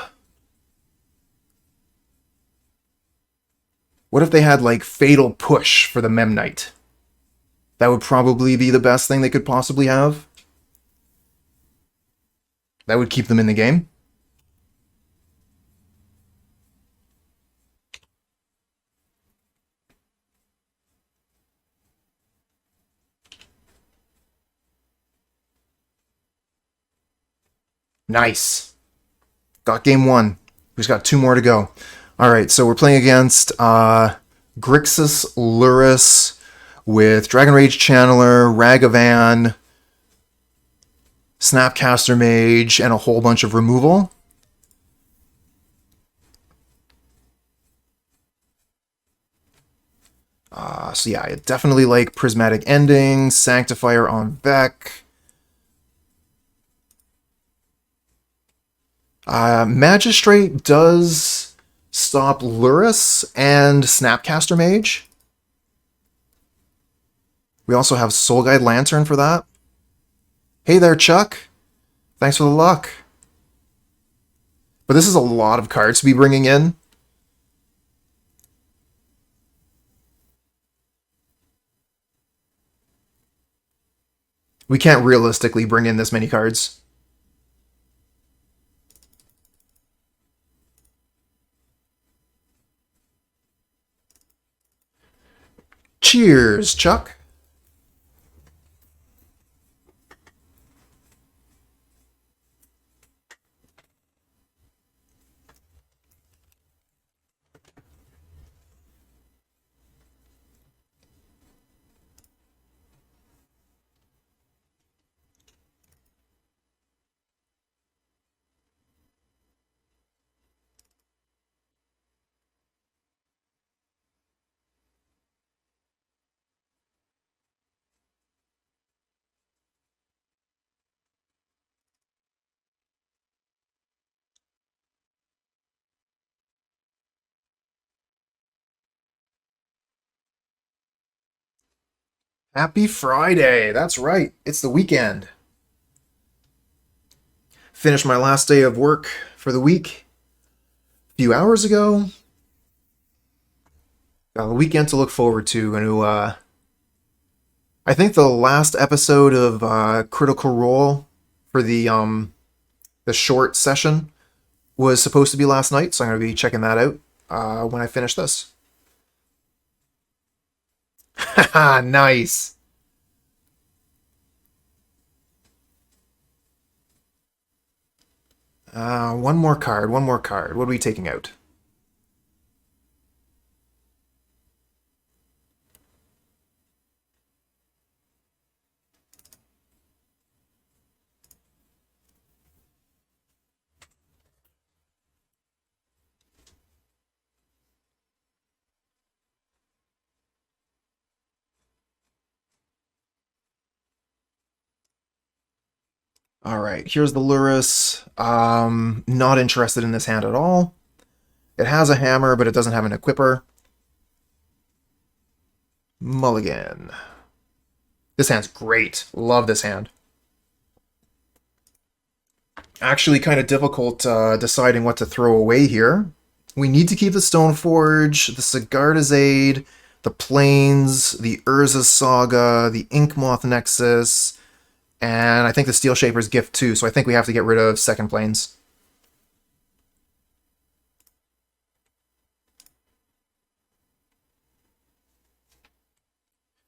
What if they had, like, Fatal Push for the Memnite? That would probably be the best thing they could possibly have. That would keep them in the game. Nice. Got game one. We just got two more to go. All right, so we're playing against Grixis Lurrus with Dragon Rage Channeler, Ragavan, Snapcaster Mage, and a whole bunch of removal. So yeah, I definitely like Prismatic Ending, Sanctifier en-Vec. Magistrate does stop Lurrus and Snapcaster Mage. We also have Soul Guide Lantern for that. Hey there, Chuck. Thanks for the luck. But this is a lot of cards to be bringing in. We can't realistically bring in this many cards. Cheers, Chuck. Happy Friday. That's right. It's the weekend. Finished my last day of work for the week a few hours ago. Got a weekend to look forward to. I think the last episode of Critical Role for the short session was supposed to be last night, so I'm going to be checking that out when I finish this. Haha, nice. One more card, one more card. What are we taking out? All right, here's the Lurrus. Not interested in this hand at all. It has a hammer, but it doesn't have an equipper. Mulligan. This hand's great. Love this hand. Actually kind of difficult deciding what to throw away here. We need to keep the Stoneforge, the Sigarda's Aid, the Plains, the Urza Saga, the Inkmoth Nexus, and I think the Steelshaper's Gift too, so I think we have to get rid of second Plains.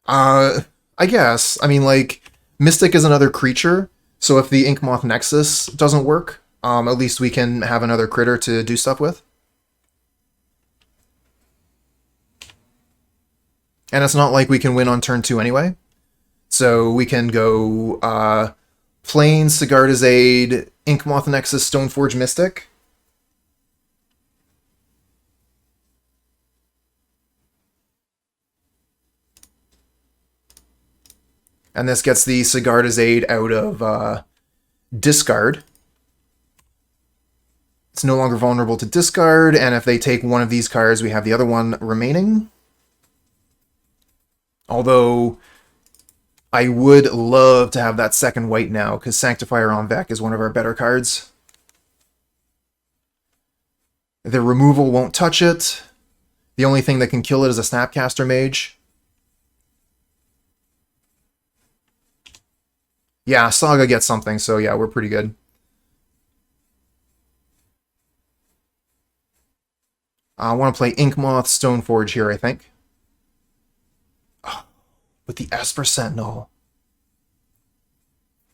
I guess. I mean, like, Mystic is another creature, so if the Inkmoth Nexus doesn't work, at least we can have another critter to do stuff with. And it's not like we can win on turn 2 anyway. So we can go Plains, Sigarda's Aid, Inkmoth Nexus, Stoneforge Mystic. And this gets the Sigarda's Aid out of discard. It's no longer vulnerable to discard, and if they take one of these cards, we have the other one remaining. Although, I would love to have that second white now, because Sanctifier en-Vec is one of our better cards. The removal won't touch it. The only thing that can kill it is a Snapcaster Mage. Yeah, Saga gets something, so yeah, we're pretty good. I want to play Inkmoth Stoneforge here, I think. Oh, with the Esper Sentinel.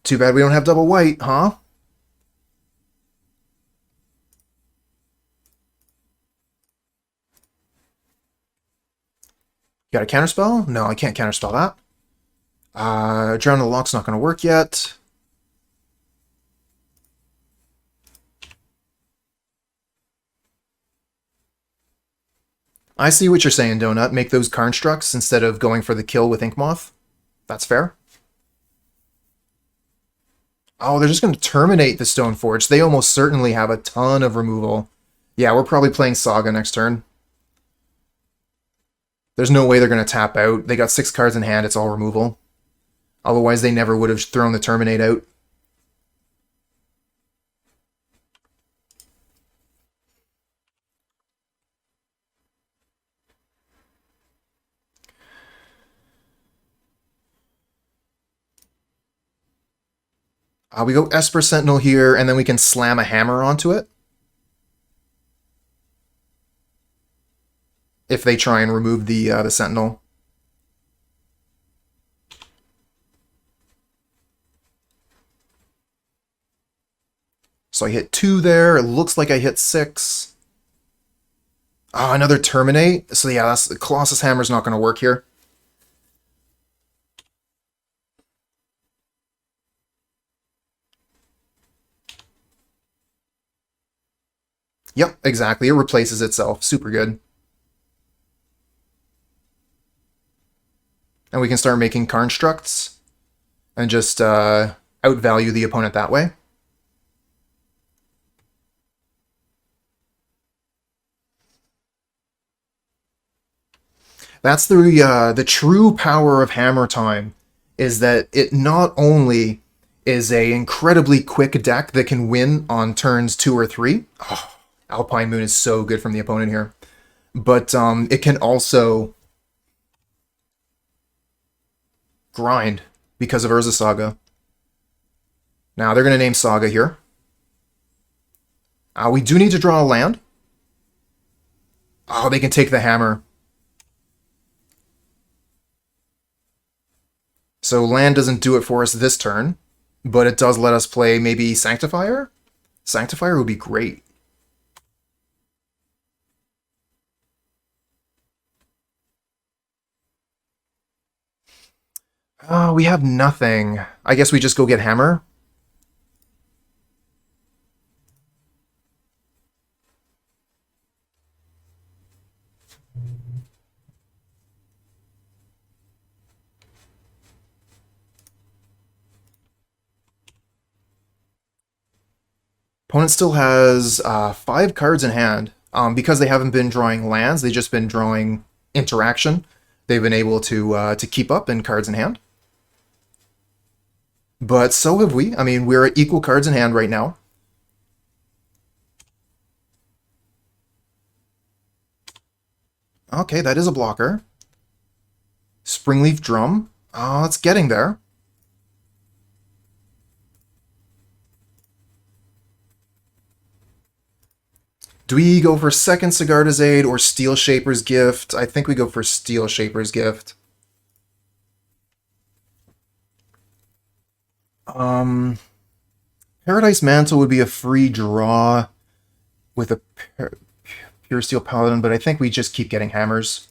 Too bad we don't have double white, huh? Got a counterspell? No, I can't counterspell that. Drown the Lock's not going to work yet. I see what you're saying, Donut. Make those Constructs instead of going for the kill with Inkmoth. That's fair. Oh, they're just going to terminate the Stoneforge. They almost certainly have a ton of removal. Yeah, we're probably playing Saga next turn. There's no way they're going to tap out. They got 6 cards in hand. It's all removal. Otherwise, they never would have thrown the Terminate out. We go Esper Sentinel here, and then we can slam a hammer onto it. If they try and remove the Sentinel. So I hit 2 there. It looks like I hit 6. Oh, another Terminate. So yeah, the Colossus Hammer's not going to work here. Yep, exactly. It replaces itself. Super good. And we can start making constructs and just outvalue the opponent that way. That's the true power of Hammer Time, is that it not only is a incredibly quick deck that can win on turns 2 or 3. Oh, Alpine Moon is so good from the opponent here. But it can also grind because of Urza Saga. Now they're going to name Saga here. We do need to draw a land. Oh, they can take the hammer. So land doesn't do it for us this turn, but it does let us play maybe Sanctifier? Sanctifier would be great. Oh, we have nothing. I guess we just go get Hammer. Opponent still has 5 cards in hand. Because they haven't been drawing lands, they've just been drawing interaction. They've been able to keep up in cards in hand. But so have we. I mean, we're at equal cards in hand right now. Okay, that is a blocker. Springleaf Drum. Oh, it's getting there. Do we go for second Sigarda's Aid or Steelshaper's Gift? I think we go for Steelshaper's Gift. Paradise Mantle would be a free draw with a Puresteel Paladin, but I think we just keep getting hammers.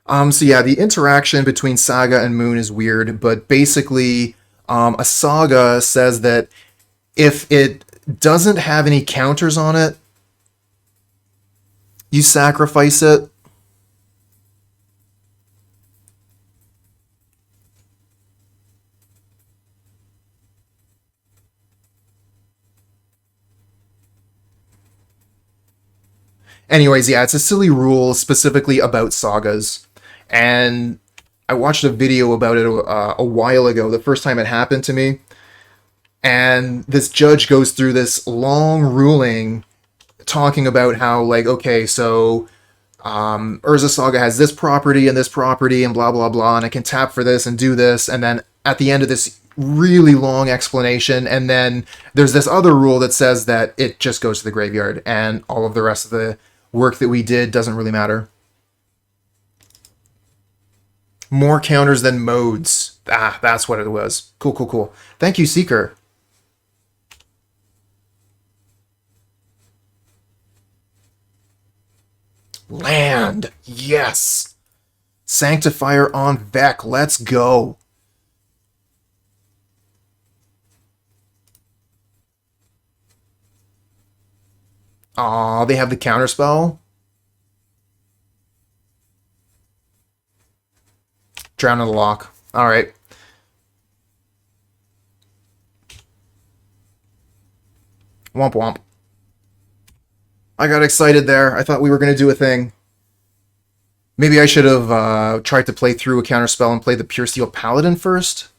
So yeah, the interaction between Saga and Moon is weird, but basically a Saga says that if it doesn't have any counters on it, you sacrifice it. Anyways, yeah, it's a silly rule specifically about Sagas. And I watched a video about it a while ago, the first time it happened to me. And this judge goes through this long ruling talking about how, like, okay, so Urza Saga has this property and blah, blah, blah, and I can tap for this and do this. And then at the end of this really long explanation, and then there's this other rule that says that it just goes to the graveyard, and all of the rest of the work that we did doesn't really matter. More counters than modes. Ah, that's what it was. Cool, cool, cool. Thank you, Seeker. Land! Yes! Sanctifier on Vec, let's go! Aw, they have the counterspell? Drown in the lock. Alright. Womp womp. I got excited there. I thought we were going to do a thing. Maybe I should have tried to play through a counterspell and play the Puresteel Paladin first.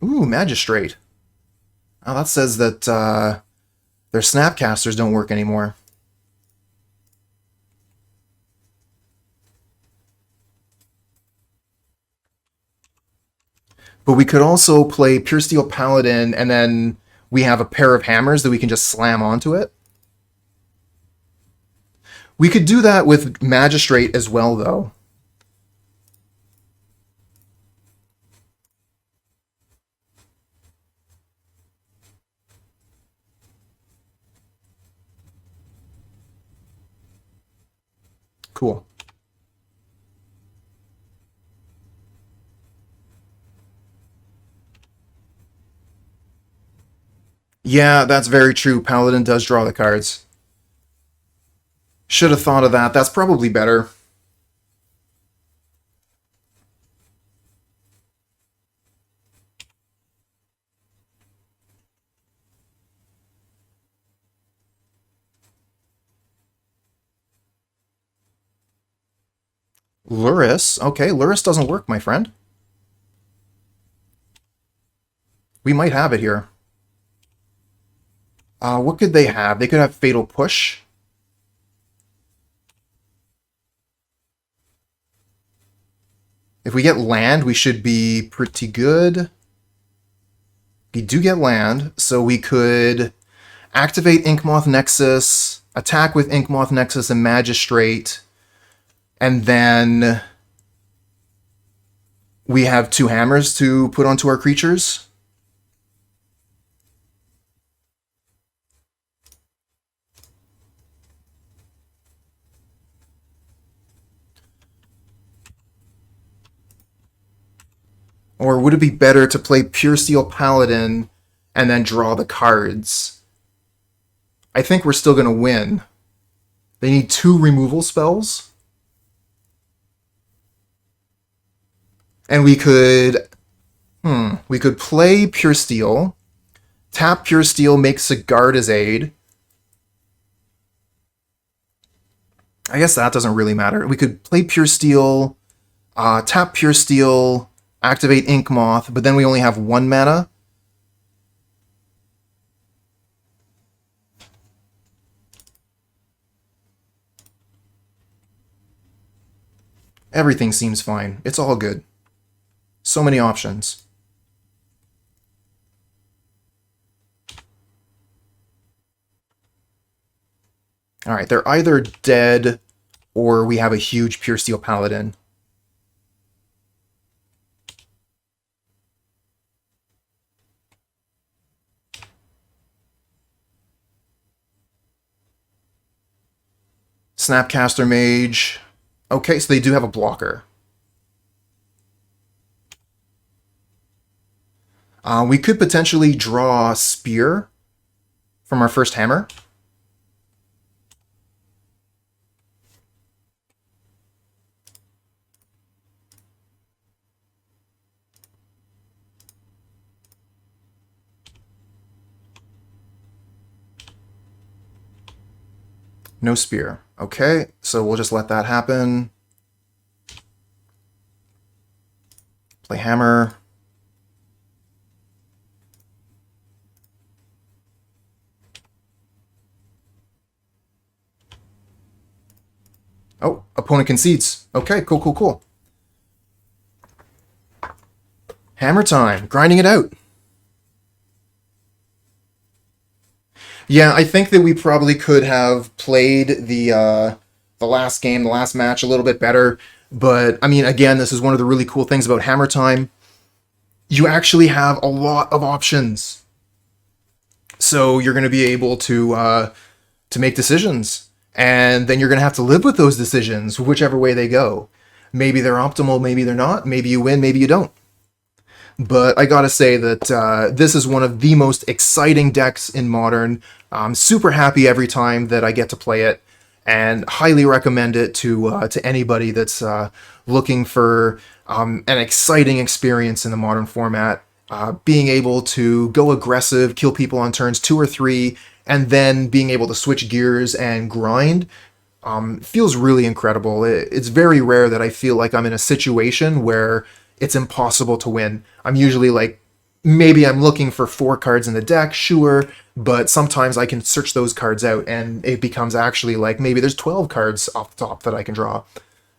Ooh, Magistrate. Oh, that says that their Snapcasters don't work anymore. But we could also play Puresteel Paladin, and then we have a pair of hammers that we can just slam onto it. We could do that with Magistrate as well, though. Cool. Yeah, that's very true. Paladin does draw the cards. Should have thought of that. That's probably better. Lurrus? Okay, Lurrus doesn't work, my friend. We might have it here. What could they have? They could have Fatal Push. If we get land, we should be pretty good. We do get land, so we could activate Inkmoth Nexus, attack with Inkmoth Nexus and Magistrate, and then we have 2 hammers to put onto our creatures. Or would it be better to play Puresteel Paladin and then draw the cards? I think we're still going to win. They need 2 removal spells. And we could play Puresteel, tap Puresteel, make Sigarda's Aid. I guess that doesn't really matter. We could play Puresteel, tap Puresteel, activate Inkmoth, but then we only have 1 mana. Everything seems fine. It's all good. So many options. Alright, they're either dead or we have a huge Puresteel Paladin. Snapcaster Mage. Okay, so they do have a blocker. We could potentially draw Spear from our first hammer. No Spear. Okay, so we'll just let that happen. Play hammer. Oh, opponent concedes. Okay, cool, cool, cool. Hammer time. Grinding it out. Yeah, I think that we probably could have played the last game, the last match a little bit better. But, I mean, again, this is one of the really cool things about Hammer Time. You actually have a lot of options. So you're going to be able to make decisions. And then you're going to have to live with those decisions, whichever way they go. Maybe they're optimal, maybe they're not. Maybe you win, maybe you don't. But I gotta say that this is one of the most exciting decks in Modern. I'm super happy every time that I get to play it, and highly recommend it to anybody that's looking for an exciting experience in the Modern format. Being able to go aggressive, kill people on turns 2 or 3, and then being able to switch gears and grind feels really incredible. It's very rare that I feel like I'm in a situation where it's impossible to win. I'm usually like, maybe I'm looking for 4 cards in the deck, sure, but sometimes I can search those cards out and it becomes actually like maybe there's 12 cards off the top that I can draw.